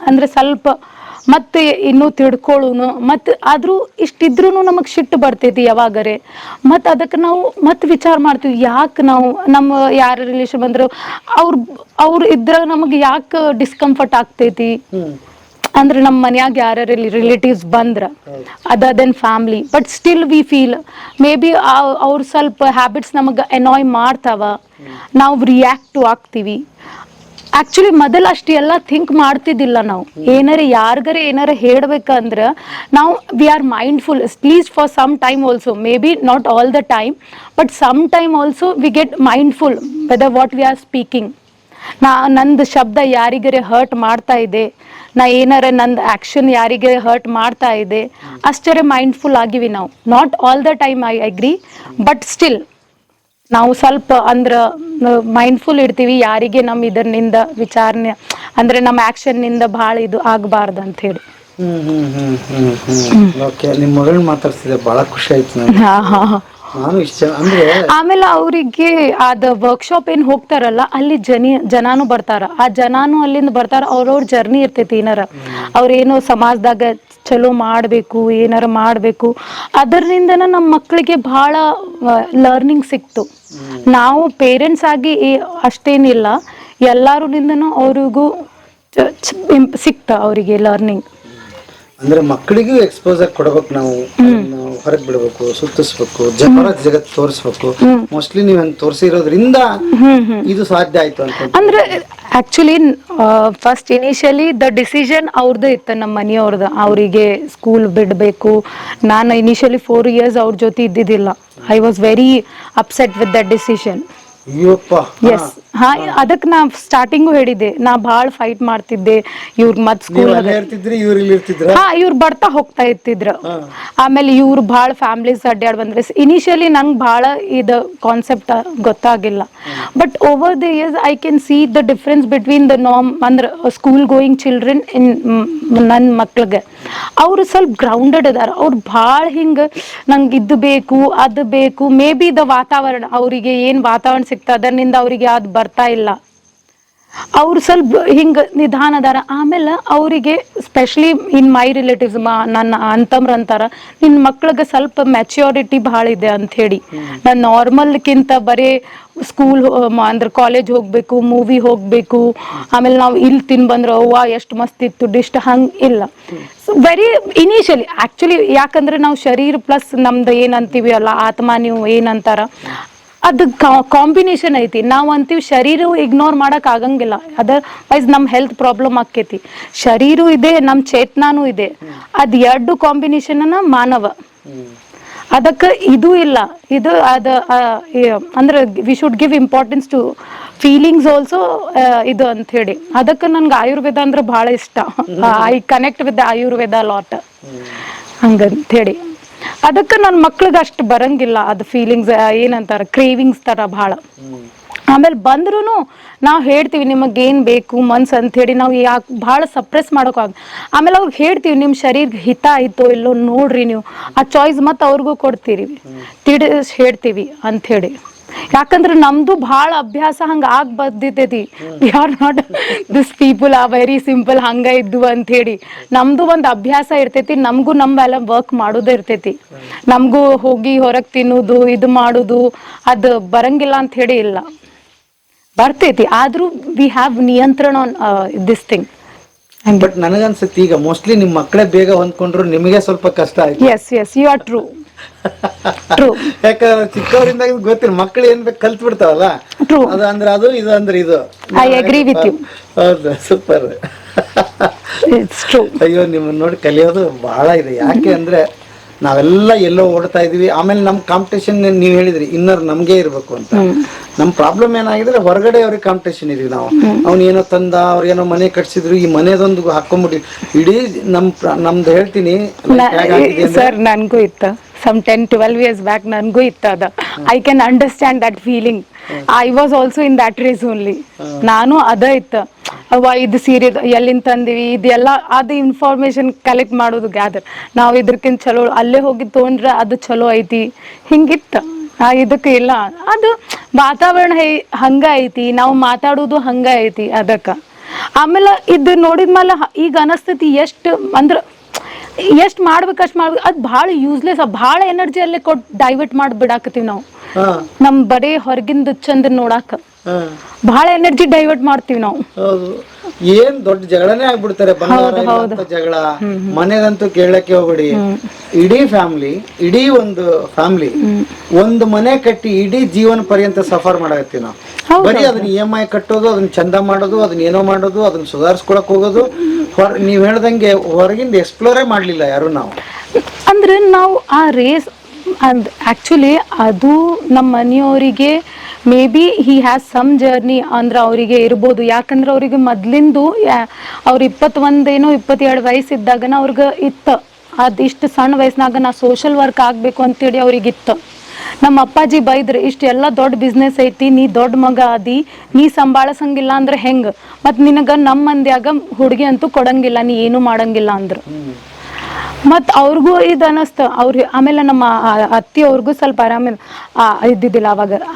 ಅಂದ್ರೆ ಸ್ವಲ್ಪ ಮತ್ತೆ ಇನ್ನೂ ತಿಳ್ಕೊಳ್ಳೋನು. ಮತ್ತು ಆದ್ರೂ ಇಷ್ಟಿದ್ರೂ ನಮಗ್ ಸಿಟ್ಟು ಬರ್ತೈತಿ ಯಾವಾಗರೆ. ಮತ್ತು ಅದಕ್ಕೆ ನಾವು ಮತ್ತೆ ವಿಚಾರ ಮಾಡ್ತೀವಿ, ಯಾಕೆ ನಾವು ನಮ್ಮ ಯಾರ ರಿಲೇಷನ್ ಬಂದ್ರು ಅವ್ರು ಇದ್ರಾಗ ನಮಗೆ ಯಾಕೆ ಡಿಸ್ಕಂಫರ್ಟ್ ಆಗ್ತೈತಿ. ಅಂದ್ರೆ ನಮ್ಮ ಮನ್ಯಾಗ ಯಾರ ರಿಲೇಟಿವ್ಸ್ ಬಂದ್ರ other then family, but still we feel may be ಅವ್ರು ಸ್ವಲ್ಪ ಹ್ಯಾಬಿಟ್ಸ್ ನಮಗೆ ಅನಾಯ್ ಮಾಡ್ತಾವ, ನಾವು ರಿಯಾಕ್ಟ್ ಆಗ್ತೀವಿ. ಆಕ್ಚುಲಿ ಮೊದಲು ಅಷ್ಟು ಎಲ್ಲ ಥಿಂಕ್ ಮಾಡ್ತಿದ್ದಿಲ್ಲ ನಾವು. ಯಾರಿಗಾರೆ ಏನಾರ ಹೇಳ್ಬೇಕಂದ್ರೆ ನಾವು we are mindful, please for some time also, may be not all the time, but some time also we get mindful whether what we are speaking. ನಂದು ಶಬ್ದ ಯಾರಿಗಾರೆ ಹರ್ಟ್ ಮಾಡ್ತಾ ಇದೆ, ನಂದು ಆಕ್ಷನ್ ಯಾರಿಗೆ ಹರ್ಟ್ ಮಾಡ್ತಾ ಇದೆ, ಅಷ್ಟರೇ ಮೈಂಡ್ಫುಲ್ ಆಗಿವಿ ನಾವು. Not all the time, I agree, but still ನಾವು ಸ್ವಲ್ಪ ಅಂದ್ರ ಮೈಂಡ್ಫುಲ್ ಇರ್ತೀವಿ. ಯಾರಿಗೆ ನಮ್ಮ ಇದರಿಂದ ವಿಚಾರಣೆ ಅಂದ್ರೆ ನಮ್ಮ ಆಕ್ಷನ್ ನಿಂದ ಬಹಳ ಇದು ಆಗಬಾರ್ದು ಅಂತ ಹೇಳಿ. ನಿಮ್ಮ ಮಗಳನ್ನ ಮಾತಾಡ್ಸಿದ್ರೆ ಬಹಳ ಖುಷಿ ಆಯ್ತು ನಾನು ಇಷ್ಟ. ಅಂದ್ರೆ ಆಮೇಲೆ ಅವರಿಗೆ ಅದ ವರ್ಕ್ಶಾಪ್ ಏನ್ ಹೋಗ್ತಾರಲ್ಲ, ಅಲ್ಲಿ ಜನಾನು ಬರ್ತಾರ. ಆ ಜನಾನು ಅಲ್ಲಿಂದ ಬರ್ತಾರ, ಅವ್ರವ್ರ ಜರ್ನಿ ಇರ್ತೈತಿ. ಏನಾರ ಅವ್ರೇನೋ ಸಮಾಜದಾಗ ಚಲೋ ಮಾಡಬೇಕು, ಏನಾರ ಮಾಡಬೇಕು, ಅದರಿಂದನ ನಮ್ಮ ಮಕ್ಕಳಿಗೆ ಬಹಳ ಲರ್ನಿಂಗ್ ಸಿಕ್ತು. ನಾವು ಪೇರೆಂಟ್ಸ್ ಆಗಿ ಅಷ್ಟೇನಿಲ್ಲ, ಎಲ್ಲಾರಿಂದನೂ ಅವ್ರಿಗೂ ಸಿಕ್ತ ಅವರಿಗೆ ಲರ್ನಿಂಗ್. ಅಂದ್ರೆ ಮಕ್ಕಳಿಗೂ ಎಕ್ಸ್ಪೋಸರ್ ಕೊಡ್ಬೇಕು, ನಾವು ಹೊರಗೆ ಬಿಡ್ಬೇಕು, ಸುತ್ತಿಸ್ಬೇಕು, ಹೊರ ಜಗತ್ ತೋರಿಸ್ಬೇಕು. ಮೋಸ್ಟ್ಲಿ ನೀವು ಹಂಗೆ ತೋರಿಸಿರೋದ್ರಿಂದ ಇದು ಸಾಧ್ಯ ಆಯ್ತು ಅಂತ. ಅಂದ್ರೆ actually first initially the decision ಅವ್ರದ್ದು ಇತ್ತು, ನಮ್ಮ ಮನೆಯವ್ರದ್ದು. ಅವರಿಗೆ ಸ್ಕೂಲ್ ಬಿಡಬೇಕು. ನಾನು ಇನಿಷಿಯಲಿ 4 years ಅವ್ರ ಜೊತೆ ಇದ್ದಿದ್ದಿಲ್ಲ. I was very upset with that decision. Yes, ಹಾ, ಅದಕ್ಕೆ ನಾ ಸ್ಟಾರ್ಟಿಂಗು ಹೇಳಿದ್ದೆ, ನಾ ಭಾಳ ಫೈಟ್ ಮಾಡ್ತಿದ್ದೆ. ಇವ್ರ ಮತ್ ಸ್ಕೂಲ್ ಹಾ ಇವ್ರು ಬರ್ತಾ ಹೋಗ್ತಾ ಇರ್ತಿದ್ರು. ಆಮೇಲೆ ಇವ್ರು ಭಾಳ ಫ್ಯಾಮಿಲೀಸ್ ಅಡ್ಡಾಡ್ ಬಂದ್ರೆ ಇನಿಷಿಯಲಿ ನಂಗೆ ಭಾಳ ಇದು ಕಾನ್ಸೆಪ್ಟ್ ಗೊತ್ತಾಗಿಲ್ಲ. But over the years I can see the difference between the norm ಅಂದ್ರೆ ಸ್ಕೂಲ್ ಗೋಯಿಂಗ್ ಚಿಲ್ಡ್ರನ್ ಇನ್ ನನ್ನ ಮಕ್ಳಿಗೆ. ಅವರು ಸ್ವಲ್ಪ ಗ್ರೌಂಡೆಡ್ ಅದಾರ. ಅವ್ರು ಭಾಳ ಹಿಂಗೆ ನಂಗೆ ಇದು ಬೇಕು ಅದು ಬೇಕು. ಮೇ ಬಿ ದ ವಾತಾವರಣ, ಅವರಿಗೆ ಏನು ವಾತಾವರಣ ಸಿಗ್ತಾ ಅದರಿಂದ ಅವ್ರಿಗೆ ಅದು ಬರ್ತಾ ಇಲ್ಲ. ಅವ್ರು ಸ್ವಲ್ಪ ಹಿಂಗೆ ನಿಧಾನ ಅದಾರ. ಆಮೇಲೆ ಅವರಿಗೆ ಸ್ಪೆಷಲಿ ಇನ್ ಮೈ ರಿಲೇಟಿವ್ಸ್, ನನ್ನ ಅಂತಮ್ರ ಅಂತಾರ, ನಿನ್ನ ಮಕ್ಳಿಗೆ ಸ್ವಲ್ಪ ಮೆಚ್ಯೂರಿಟಿ ಭಾಳ ಇದೆ ಅಂಥೇಳಿ. ನಾನು ನಾರ್ಮಲ್ಕ್ಕಿಂತ ಬರೀ ಸ್ಕೂಲ್ ಅಂದ್ರೆ ಕಾಲೇಜ್ ಹೋಗಬೇಕು, ಮೂವಿ ಹೋಗಬೇಕು, ಆಮೇಲೆ ನಾವು ಇಲ್ಲಿ ತಿನ್ ಬಂದ್ರೆ ಅವ್ವ ಎಷ್ಟು ಮಸ್ತ್ ಇತ್ತು ಡಿಸ್ಟ್, ಹಂಗೆ ಇಲ್ಲ. ಸೊ ವೆರಿ ಇನಿಷಿಯಲಿ ಆ್ಯಕ್ಚುಲಿ, ಯಾಕಂದ್ರೆ ನಾವು ಶರೀರ ಪ್ಲಸ್ ನಮ್ದು ಏನಂತೀವಿ ಅಲ್ಲ, ಆತ್ಮ ನೀವು ಏನಂತಾರ, ಅದು ಕಾಂಬಿನೇಷನ್ ಐತಿ. ನಾವು ಅಂತೀವಿ ಶರೀರ ಇಗ್ನೋರ್ ಮಾಡಕ್ ಆಗಂಗಿಲ್ಲ, ಅದರ್ವೈಸ್ ನಮ್ಮ ಹೆಲ್ತ್ ಪ್ರಾಬ್ಲಮ್ ಆಕೈತಿ. ಶರೀರ ಇದೆ, ನಮ್ಮ ಚೇತನಾನು ಇದೆ. ಅದು ಎರಡು ಕಾಂಬಿನೇಷನ್ ಮಾನವ. ಅದಕ್ಕೆ ಇದು ಇಲ್ಲ, ಇದು ಅದು ಅಂದ್ರೆ we should give importance to feelings also ಇದು ಅಂತ ಹೇಳಿ. ಅದಕ್ಕೆ ನನ್ಗೆ ಆಯುರ್ವೇದ ಅಂದ್ರೆ ಭಾಳ ಇಷ್ಟ. I connect with Ayurveda lot ಹಂಗಂತ ಹೇಳಿ. ಅದಕ್ಕೆ ನನ್ನ ಮಕ್ಳಿಗೆ ಅಷ್ಟು ಬರಂಗಿಲ್ಲ ಅದು ಫೀಲಿಂಗ್ಸ್, ಏನಂತಾರ ಕ್ರೇವಿಂಗ್ಸ್ ತರ ಭಾಳ. ಆಮೇಲೆ ಬಂದ್ರೂ ನಾವು ಹೇಳ್ತೀವಿ ನಿಮಗೇನು ಬೇಕು ಮನ್ಸು ಅಂಥೇಳಿ, ನಾವು ಯಾಕೆ ಭಾಳ ಸಪ್ರೆಸ್ ಮಾಡೋಕ್ಕಾಗ. ಆಮೇಲೆ ಅವ್ರಿಗೆ ಹೇಳ್ತೀವಿ ನಿಮ್ಮ ಶರೀರಕ್ಕೆ ಹಿತ ಆಯ್ತೋ ಇಲ್ಲೋ ನೋಡ್ರಿ, ನೀವು ಆ ಚಾಯ್ಸ್ ಮತ್ತು ಅವ್ರಿಗೂ ಕೊಡ್ತೀರಿ, ಹೇಳ್ತೀವಿ ಅಂಥೇಳಿ. ಯಾಕಂದ್ರೆ ನಮ್ದು ಭಾಳ ಅಭ್ಯಾಸ ಹಂಗೆ ಆಗಿ ಬಂದಿದ್ದೈತಿ. We are not this people are very simple ಹಂಗ ಇದ್ದು ಅಂತ ಹೇಳಿ. ನಮ್ದು ಒಂದು ಅಭ್ಯಾಸ ಇರ್ತೈತಿ. ನಮಗೂ ನಮ್ಮೆಲ್ಲ ವರ್ಕ್ ಮಾಡೋದೇ ಇರ್ತೈತಿ. ನಮಗೂ ಹೋಗಿ ಹೊರಗೆ ತಿನ್ನೋದು ಇದು ಮಾಡೋದು ಅದು ಬರಂಗಿಲ್ಲ ಅಂತ ಹೇಳಿ ಇಲ್ಲ, ಬರ್ತೈತಿ. ಆದ್ರೂ ವಿ ಹ್ಯಾವ್ ನಿಯಂತ್ರಣ ಆನ್ ದಿಸ್ ಥಿಂಗ್. ಬಟ್ ನನಗನ್ಸುತ್ತೆ ಈಗ ಮೋಸ್ಟ್ಲಿ ನಿಮ್ಮ ಮಕ್ಕಳೇ ಬೇಗ ಹೊಂದ್ಕೊಂಡ್ರು, ನಿಮಗೆ ಸ್ವಲ್ಪ ಕಷ್ಟ ಆಯ್ತು. Yes you are true. ಯಾಕಂದ್ರೆ ಚಿಕ್ಕವರಿಂದ ಗೊತ್ತಿಲ್ಲ, ಮಕ್ಕಳು ಏನ್ ಬೇಕು ಕಲ್ತ್ ಬಿಡ್ತಾವಲ್ಲ, ಅದು ಅಂದ್ರೆ ಅದು, ಇದು ಅಂದ್ರೆ ಇದು. I agree with you. ಹೌದು, ಸೂಪರ್. ಅಯ್ಯೋ, ನಿಮ್ಮನ್ನ ನೋಡಿ ಕಲಿಯೋದು ಬಹಳ ಇದೆ. ಯಾಕೆ ಅಂದ್ರೆ ನಾವೆಲ್ಲ ಎಲ್ಲೋ ಓಡ್ತಾ ಇದೀವಿ. ಆಮೇಲೆ ನಮ್ಮ ಕಾಂಪಿಟೇಷನ್ ನೀವು ಹೇಳಿದ್ರಿ ಇನ್ನರ್ ನಮ್ಗೆ ಇರ್ಬೇಕು ಅಂತ. ನಮ್ಮ ಪ್ರಾಬ್ಲಮ್ ಏನಾಗಿದ್ರೆ ಹೊರಗಡೆ ಅವ್ರಿಗೆ ಕಾಂಪಿಟೇಷನ್ ಇದೀವಿ ನಾವು. ಅವ್ನೇನೋ ತಂದ, ಅವ್ರೇನೋ ಮನೆ ಕಟ್ಸಿದ್ರು, ಈ ಮನೆದೊಂದು ಹಾಕೊಂಡ್ಬಿಟ್ಟು ಇಡೀ ನಮ್ದು ಹೇಳ್ತೀನಿ ಸರ್. ನನ್ಗೂ ಇತ್ತು some 10-12 years back, ನನಗೂ ಇತ್ತು ಅದ. I can understand that feeling. I was also in that race only. ನಾನು ಅದ ಇತ್ತು, ಅವ್ವ ಇದು ಸೀರೆ ಎಲ್ಲಿಂದ ತಂದಿವಿ ಇದೆಲ್ಲ, ಅದು ಇನ್ಫಾರ್ಮೇಶನ್ ಕಲೆಕ್ಟ್ ಮಾಡೋದು, ಗ್ಯಾದರ್. ನಾವು ಇದ್ರಕ್ಕಿಂತ ಚಲೋ ಅಲ್ಲೇ ಹೋಗಿ ತೊಗೊಂಡ್ರೆ ಅದು ಚಲೋ ಐತಿ, ಹಿಂಗಿತ್ತು. ಇದಕ್ಕೆ ಇಲ್ಲ, ಅದು ವಾತಾವರಣ ಹಂಗ ಐತಿ, ನಾವು ಮಾತಾಡೋದು ಹಂಗ ಐತಿ. ಅದಕ್ಕೆ ಆಮೇಲೆ ಇದು ನೋಡಿದ್ಮೇಲೆ ಈಗ ಅನಸ್ತೈತಿ ಎಷ್ಟು ಅಂದ್ರೆ ಎಷ್ಟು ಮಾಡ್ಬೇಕು ಅಷ್ಟು ಮಾಡ್ಬೇಕು. ಅದು ಭಾಳ ಯೂಸ್ಲೆಸ್, ಭಾಳ ಎನರ್ಜಿ ಅಲ್ಲೇ ಕೊಟ್ಟು ಡೈವರ್ಟ್ ಮಾಡಿ ಬಿಡಾಕತ್ತೀವಿ ನಾವು. ನಮ್ ಬರೀ ಹೊರಗಿಂದ ಚಂದ ನೋಡಾಕ ಭಾಳ ಎನರ್ಜಿ ಡೈವರ್ಟ್ ಮಾಡ್ತೀವಿ ನಾವು. ಏನ್ ದೊಡ್ಡ ಜಗಳನೇ ಆಗ್ಬಿಡ್ತಾರೆ, ಜಗಳ. ಮನೆದಂತೂ ಕೇಳಕ್ಕೆ ಹೋಗ್ಬಿಡಿ. ಇಡೀ ಒಂದು ಫ್ಯಾಮಿಲಿ ಒಂದು ಮನೆ ಕಟ್ಟಿ ಇಡೀ ಜೀವನ ಪರ್ಯಂತ ಸಫರ್ ಮಾಡಕತ್ತೀವಿ ನಾವು. ಬರೀ ಅದನ್ನ EMI ಕಟ್ಟೋದು, ಅದನ್ನ ಚಂದ ಮಾಡೋದು, ಅದನ್ನ ಏನೋ ಮಾಡೋದು, ಅದನ್ನ ಸುಧಾರಿಸ್ಕೊಳಕ್ ಹೋಗೋದು. ನೀವ್ ಹೇಳ್ದಂಗೆ ಹೊರಗಿಂದ ಎಕ್ಸ್ಪ್ಲೋರೇ ಮಾಡ್ಲಿಲ್ಲ ಯಾರು ನಾವು. ಅಂದ್ರೆ ನಾವು ಆ ರೇಸ್ ಆಕ್ಚುಲಿ ಅದು ನಮ್ಮ ಮನೆಯವರಿಗೆ may be he has some journey ಅಂದ್ರೆ ಅವರಿಗೆ ಇರ್ಬೋದು. ಯಾಕಂದ್ರೆ ಅವ್ರಿಗೆ ಮೊದ್ಲಿಂದು ಅವ್ರು 22 ವಯಸ್ಸಿದ್ದಾಗನ ಅವ್ರಿಗೆ ಇತ್ತು, ಅದಿಷ್ಟು ಸಣ್ಣ ವಯಸ್ಸಿನಾಗ ನಾ ಸೋಷಲ್ ವರ್ಕ್ ಆಗಬೇಕು ಅಂತೇಳಿ ಅವ್ರಿಗಿತ್ತು. ನಮ್ಮ ಅಪ್ಪಾಜಿ ಬೈದ್ರೆ, ಇಷ್ಟೆಲ್ಲ ದೊಡ್ಡ ಬಿಸ್ನೆಸ್ ಐತಿ, ನೀ ದೊಡ್ಡ ಮಗ ಅದಿ, ನೀ ಸಂಭಾಳಿಸಂಗಿಲ್ಲ ಅಂದ್ರೆ ಹೆಂಗೆ, ಮತ್ತು ನಿನಗೆ ನಮ್ಮ ಮಂದ್ಯಾಗ ಹುಡುಗಿ ಅಂತೂ ಕೊಡಂಗಿಲ್ಲ, ನೀ ಏನು ಮಾಡಂಗಿಲ್ಲ ಅಂದ್ರು. ಮತ್ತು ಅವ್ರಿಗೂ ಇದು ಅನ್ನಿಸ್ತು. ಆಮೇಲೆ ನಮ್ಮ ಅತ್ತಿ ಅವ್ರಿಗೂ ಸ್ವಲ್ಪ ಆರಾಮ ಇದ್ದಿದ್ದಿಲ್ಲ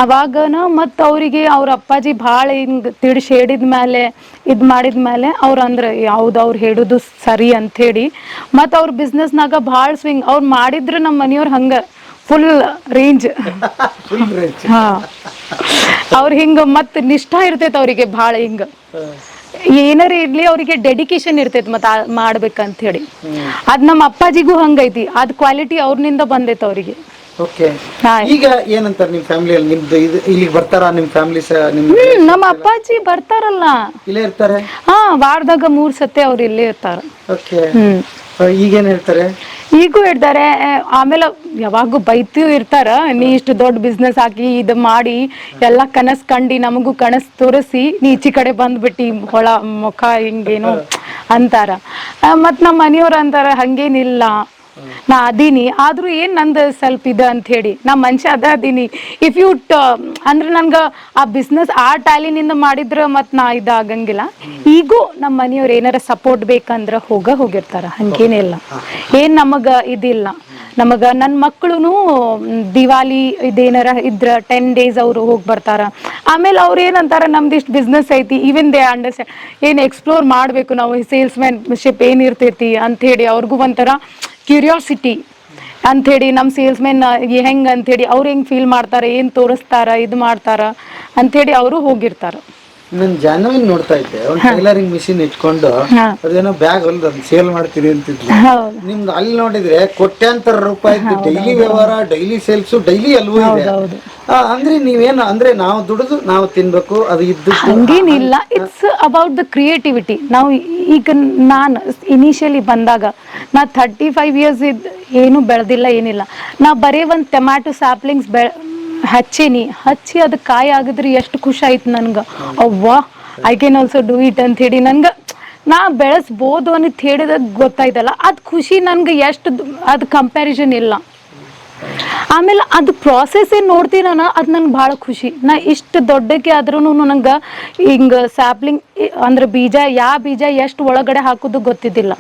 ಅವಾಗನ. ಮತ್ತು ಅವರಿಗೆ ಅವ್ರ ಅಪ್ಪಾಜಿ ಭಾಳ ಹಿಂಗೆ ತಿಳಿಸಿ ಹೇಳಿದ್ಮೇಲೆ ಇದು ಮಾಡಿದ್ಮೇಲೆ ಅವ್ರು ಅಂದ್ರೆ ಯಾವ್ದು ಅವ್ರು ಹೇಳೋದು ಸರಿ ಅಂಥೇಳಿ, ಮತ್ತು ಅವ್ರ ಬಿಸ್ನೆಸ್ನಾಗ ಭಾಳ ಸ್ವಿಂಗ್ ಅವ್ರು ಮಾಡಿದ್ರೆ ನಮ್ಮ ಮನೆಯವ್ರು ಹಂಗೆ ಫುಲ್ ರೇಂಜ್. ಹಾ, ಅವ್ರ ಹಿಂಗ ಮತ್ತೆ ನಿಷ್ಠಾ ಇರ್ತೈತೆ ಅವರಿಗೆ ಭಾಳ ಹಿಂಗ. ಏನಾರ ಇರ್ಲಿ ಅವ್ರಿಗೆ ಡೆಡಿಕೇಶನ್ ಇರ್ತೈತಿ ಮತ್ತ ಮಾಡ್ಬೇಕಂತ ಹೇಳಿ. ಅದ್ ನಮ್ಮ ಅಪ್ಪಾಜಿಗೂ ಹಂಗೈತಿ, ಅದ್ ಕ್ವಾಲಿಟಿ ಅವ್ರನಿಂದ ಬಂದೈತೆ ಅವ್ರಿಗೆ. ಓಕೆ. ಈಗ ಏನಂತಾರೆ ನಿಮ್ ಫ್ಯಾಮಿಲಿಯಲ್ಲಿ, ನಿಮ್ದು ಇಲ್ಲಿಗೆ ಬರ್ತಾರಾ ನಿಮ್ ಫ್ಯಾಮಿಲಿ? ನಮ್ಮ ಅಪ್ಪಾಜಿ ಬರ್ತಾರಲ್ಲ, ಇಲ್ಲೇ ಇರ್ತಾರೆ. ವಾರದಾಗ 3 ಸತಿ ಅವ್ರು ಇಲ್ಲೇ ಇರ್ತಾರ. ಓಕೆ. ಈಗೇನ್ ಹೇಳ್ತಾರೆ? ಈಗೂ ಹೇಳ್ತಾರೆ. ಆಮೇಲೆ ಯಾವಾಗೂ ಬೈತು ಇರ್ತಾರ, ನೀ ಇಷ್ಟು ದೊಡ್ಡ ಬಿಸ್ನೆಸ್ ಹಾಕಿ ಇದು ಮಾಡಿ ಎಲ್ಲ ಕನಸ್ ಕಂಡಿ ನಮಗೂ ಕನಸ್ ತೋರಿಸಿ ನೀ ಈಚಿ ಕಡೆ ಬಂದ್ಬಿಟ್ಟಿ ಹೊಳ ಮುಖ ಹಿಂಗೇನು ಅಂತಾರ. ಮತ್ ನಮ್ಮ ಮನೆಯವ್ರು ಅಂತಾರ ಹಂಗೇನಿಲ್ಲ, ನಾ ಅದೀನಿ, ಆದ್ರೂ ಏನ್ ನಂದು ಸ್ವಲ್ಪ ಇದೆ ಅಂತ ಹೇಳಿ ನಾ ಮನುಷ್ಯ ಅದೀನಿ. ಇಫ್ ಯು ಅಂದ್ರೆ ನನ್ಗ ಆ ಬಿಸ್ನೆಸ್ ಆ ಟ್ಯಾಲಿನಿಂದ ಮಾಡಿದ್ರ ಮತ್ ನಾ ಇದಾಗಂಗಿಲ್ಲ. ಈಗೂ ನಮ್ಮ ಮನೆಯವ್ರು ಏನಾರ ಸಪೋರ್ಟ್ ಬೇಕಂದ್ರ ಹೋಗಿರ್ತಾರ, ಹಂಗೇನಿಲ್ಲ. ಏನ್ ನಮಗ ಇದಿಲ್ಲ. ನಮಗ ನನ್ನ ಮಕ್ಕಳುನು ದಿವಾಲಿ ಇದೇನಾರ ಇದ್ರ 10 days ಅವ್ರು ಹೋಗಿ ಬರ್ತಾರ. ಆಮೇಲೆ ಅವ್ರು ಏನಂತಾರ, ನಮ್ದು ಇಷ್ಟು ಬಿಸ್ನೆಸ್ ಐತಿ, ಈವನ್ ದೇ ಅಂಡರ್ಸ್ಟ್ಯಾಂಡ್, ಏನ್ ಎಕ್ಸ್ಪ್ಲೋರ್ ಮಾಡ್ಬೇಕು ನಾವು ಸೇಲ್ಸ್ ಮ್ಯಾನ್ಶಿಪ್ ಏನ್ ಇರ್ತೈತಿ ಅಂತ ಹೇಳಿ ಅವ್ರಿಗೂ ಒಂಥರ ಕ್ಯೂರಿಯಾಸಿಟಿ ಅಂಥೇಳಿ. ನಮ್ಮ ಸೇಲ್ಸ್ ಮ್ಯಾನ್ ಹೆಂಗ್ ಅಂಥೇಳಿ ಅವ್ರು ಹೆಂಗ್ ಫೀಲ್ ಮಾಡ್ತಾರೆ, ಏನ್ ತೋರಿಸ್ತಾರ, ಇದು ಮಾಡ್ತಾರ ಅಂಥೇಳಿ ಅವರು ಹೋಗಿರ್ತಾರ. ನನ್ ಜಾನ್ವಿ ನೋಡ್ತಾ ಇದ್ದೆ, ಒಂದು ಟೈಲರಿಂಗ್ ಮಿಷಿನ್ ಇಟ್ಕೊಂಡು ಅದೇನೋ ಬ್ಯಾಗ್ ಹೊಲ್ದ ಸೇಲ್ ಮಾಡ್ತೀರಿ ಅಂತಿದ್ಲು. ನಿಮ್ದು ಅಲ್ಲಿ ನೋಡಿದ್ರೆ ಕೋಟ್ಯಾಂತರ ರೂಪಾಯಿ ಡೈಲಿ ವ್ಯವಹಾರ, ಡೈಲಿ ಸೇಲ್ಸ್, ಡೈಲಿ ಅಲ್ವೂ ಇದೆ. ಅಂದ್ರೆ ನೀವೇನು ಅಂದ್ರೆ ನಾವು ದುಡಿದು ನಾವು ತಿನ್ಬೇಕು, ಅದು ಇದ್ದು ಹಂಗೇನಿಲ್ಲ. It's about the creativity. ನಾವು ಈಗ ನಾನು ಇನಿಷಿಯಲಿ ಬಂದಾಗ ನಾ 35 years ಏನು ಬೆಳೆದಿಲ್ಲ, ಏನಿಲ್ಲ. ನಾ ಬರೀ ಒಂದು ಟೊಮ್ಯಾಟೊ ಸ್ಯಾಪ್ಲಿಂಗ್ಸ್ ಹಚ್ಚಿ ಅದು ಕಾಯಿ ಆಗಿದ್ರೆ ಎಷ್ಟು ಖುಷಿ ಆಯ್ತು ನನ್ಗೆ. ಅವ್ವಾ I can also do it ಅಂತ ಹೇಳಿ ನನ್ಗೆ ನಾ ಬೆಳೆಸ್ಬೋದು ಅಂತ ಹೇಳಿದಾಗ ಗೊತ್ತಾಯ್ತಲ್ಲ, ಅದು ಖುಷಿ ನನ್ಗೆ ಎಷ್ಟು ಅದು ಕಂಪ್ಯಾರಿಸನ್ ಇಲ್ಲ. ಆಮೇಲೆ ಅದು ಪ್ರಾಸೆಸ್ ಏನು ನೋಡ್ತೀನಲ್ಲ, ಅದು ನಂಗೆ ಭಾಳ ಖುಷಿ. ನಾ ಇಷ್ಟು ದೊಡ್ಡಕ್ಕೆ ಆದ್ರೂ ನಂಗೆ ಹಿಂಗೆ ಸ್ಯಾಪ್ಲಿಂಗ್ ಅಂದ್ರೆ ಯಾವ ಬೀಜ ಎಷ್ಟು ಒಳಗಡೆ ಹಾಕೋದು ಗೊತ್ತಿದ್ದಿಲ್ಲ.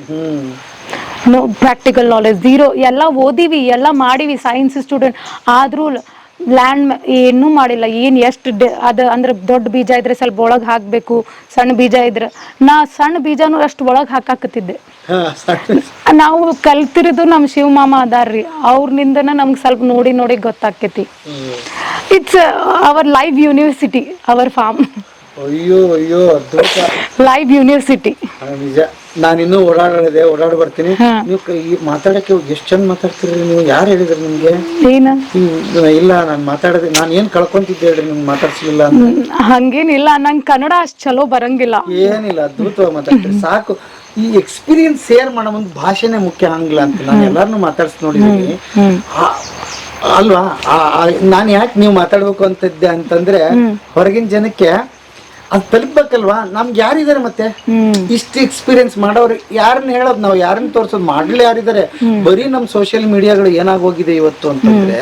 Practical knowledge zero. ಎಲ್ಲ ಓದಿವಿ, ಎಲ್ಲ ಮಾಡಿವಿ, ಸೈನ್ಸ್ ಸ್ಟೂಡೆಂಟ್ ಆದ್ರೂ ಲ್ಯಾಂಡ್ ಏನೂ ಮಾಡಿಲ್ಲ. ಏನು ಎಷ್ಟು ಅದು ಅಂದ್ರೆ ದೊಡ್ಡ ಬೀಜ ಇದ್ರೆ ಸ್ವಲ್ಪ ಒಳಗೆ ಹಾಕಬೇಕು, ಸಣ್ಣ ಬೀಜ ಇದ್ರೆ ನಾ ಸಣ್ಣ ಬೀಜನೂ ಅಷ್ಟು ಒಳಗೆ ಹಾಕಾಕತ್ತಿದ್ದೆ. ನಾವು ಕಲ್ತಿರೋದು ನಮ್ಮ ಶಿವಮಾಮ ಅದಾರ್ರಿ, ಅವ್ರನಿಂದನ ನಮ್ಗೆ ಸ್ವಲ್ಪ ನೋಡಿ ಗೊತ್ತಾಕೈತಿ. It's our live university, our farm. ಅಯ್ಯೋ ಅಯ್ಯೋ ಅದ್ಭುತ. Live university. ನಿಜ. ನಾನಿನ್ನೂ ಓಡಾಡಿ ಬರ್ತೀನಿ. ನೀವು ಮಾತಾಡಕ್ಕೆ ಎಷ್ಟು ಚಂದ ಮಾತಾಡ್ತೀರಿ ನೀವು. ಯಾರು ಹೇಳಿದ್ರಿ ನಿಮ್ಗೆ? ಏನ ಇಲ್ಲ, ನಾನು ಮಾತಾಡದೆ ನಾನು ಏನ್ ಕಳ್ಕೊಂತಿದ್ದೆ ಹೇಳ್ರಿ, ನಿಮ್ಗೆ ಮಾತಾಡ್ಸಿಲ್ಲ ಅಂದ್ರೆ. ಹಂಗೇನಿಲ್ಲ, ನಂಗೆ ಕನ್ನಡ ಅಷ್ಟು ಚಲೋ ಬರಂಗಿಲ್ಲ. ಏನಿಲ್ಲ, ಅದ್ಭುತವಾಗಿ ಮಾತಾಡ್ತೀರಿ, ಸಾಕು. ಈ ಎಕ್ಸ್ಪೀರಿಯನ್ಸ್ ಶೇರ್ ಮಾಡೋ ಒಂದು ಭಾಷೆನೇ ಮುಖ್ಯ ಹಂಗಿಲ್ಲ ಅಂತ ನಾನು ಎಲ್ಲಾರನ್ನೂ ಮಾತಾಡ್ಸಿ ನೋಡಿದ್ದೀನಿ ಅಲ್ವಾ. ನಾನು ಯಾಕೆ ನೀವು ಮಾತಾಡ್ಬೇಕು ಅಂತಿದ್ದೆ ಅಂತಂದ್ರೆ, ಹೊರಗಿನ ಜನಕ್ಕೆ ಅದು ತಲುಪಬೇಕಲ್ವಾ. ನಮ್ಗೆ ಯಾರಿದ್ದಾರೆ ಮತ್ತೆ ಇಷ್ಟು ಎಕ್ಸ್ಪೀರಿಯನ್ಸ್ ಮಾಡೋರು? ಯಾರನ್ನ ಹೇಳೋದು ನಾವು, ಯಾರನ್ನ ತೋರ್ಸೋದು? ಮಾಡ್ಲಿ ಯಾರಿದ್ದಾರೆ? ಬರೀ ನಮ್ ಸೋಷಿಯಲ್ ಮೀಡಿಯಾಗಳು ಏನಾಗೋಗಿದೆ ಇವತ್ತು ಅಂತಂದ್ರೆ,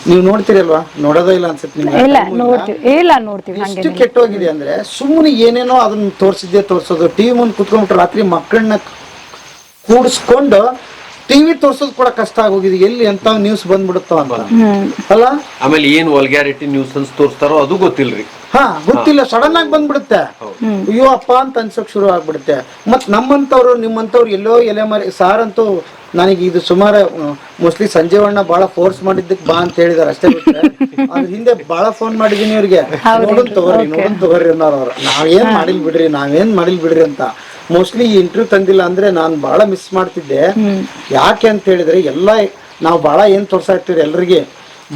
ನೀವು ನೋಡ್ತೀರಲ್ವಾ? ನೋಡೋದೇ ಇಲ್ಲ ಅನ್ಸುತ್ತೆ ನಿಮ್ಗೆ. ಎಷ್ಟು ಕೆಟ್ಟೋಗಿದೆ ಅಂದ್ರೆ, ಸುಮ್ಮನೆ ಏನೇನೋ ಅದನ್ನ ತೋರ್ಸೋದು. ಟಿವಿ ಮುಂದೆ ಕುತ್ಕೊಂಡ್ಬಿಟ್ರೆ ರಾತ್ರಿ ಮಕ್ಕಳನ್ನ ಕೂಡಿಸ್ಕೊಂಡು ಟಿವಿ ತೋರ್ಸೋದು ಕೂಡ ಕಷ್ಟ ಆಗೋಗಿದೆ. ಎಲ್ಲಿ ಎಂತ ನ್ಯೂಸ್ ಬಂದ್ಬಿಡುತ್ತೋ ಅಂತ ಅಲ್ಲ. ಆಮೇಲೆ ಏನ್ ವಲ್ಗ್ಯಾರಿಟಿ ನ್ಯೂಸ್ ಅಂತ ತೋರಿಸ್ತಾರೋ ಅದು ಗೊತ್ತಿಲ್ರಿ. ಗೊತ್ತಿಲ್ಲ, ಸಡನ್ ಆಗಿ ಬಂದ್ಬಿಡುತ್ತೆ. ಅಯ್ಯೋ ಅಪ್ಪ ಅಂತ ಅನ್ಸಕ್ ಶುರು ಆಗ್ಬಿಡುತ್ತೆ. ಮತ್ ನಮ್ಮಂತವ್ರು ನಿಮ್ಮಂತವ್ರು ಎಲ್ಲೋ ಎಲೆ ಮರಿ ಸಾರಂತೂ ನನಗೆ ಇದು ಸುಮಾರು ಮೋಸ್ಟ್ಲಿ ಸಂಜೀವಣ್ಣ ಬಹಳ ಫೋರ್ಸ್ ಮಾಡಿದ್ದಕ್ಕೆ ಬಾ ಅಂತ ಹೇಳಿದಾರೆ ಅಷ್ಟೇ ಬಿಟ್ರೆ, ಅದ್ರ ಹಿಂದೆ ಬಹಳ ಫೋನ್ ಮಾಡಿದೀನಿ ಇವ್ರಿಗೆ, ನೋಡೋನ್ ತಗೋರಿ ಅನ್ನೋರು. ನಾವೇನ್ ಮಾಡಿಲ್ ಬಿಡ್ರಿ ಅಂತ. ಮೋಸ್ಟ್ಲಿ ಈ ಇಂಟರ್ವ್ಯೂ ತಂದಿಲ್ಲ ಅಂದ್ರೆ ನಾನು ಬಹಳ ಮಿಸ್ ಮಾಡ್ತಿದ್ದೆ. ಯಾಕೆ ಅಂತ ಹೇಳಿದ್ರೆ, ಎಲ್ಲ ನಾವು ಬಹಳ ಏನ್ ತೋರ್ಸಾ ಇರ್ತೀರಿ ಎಲ್ರಿಗೆ.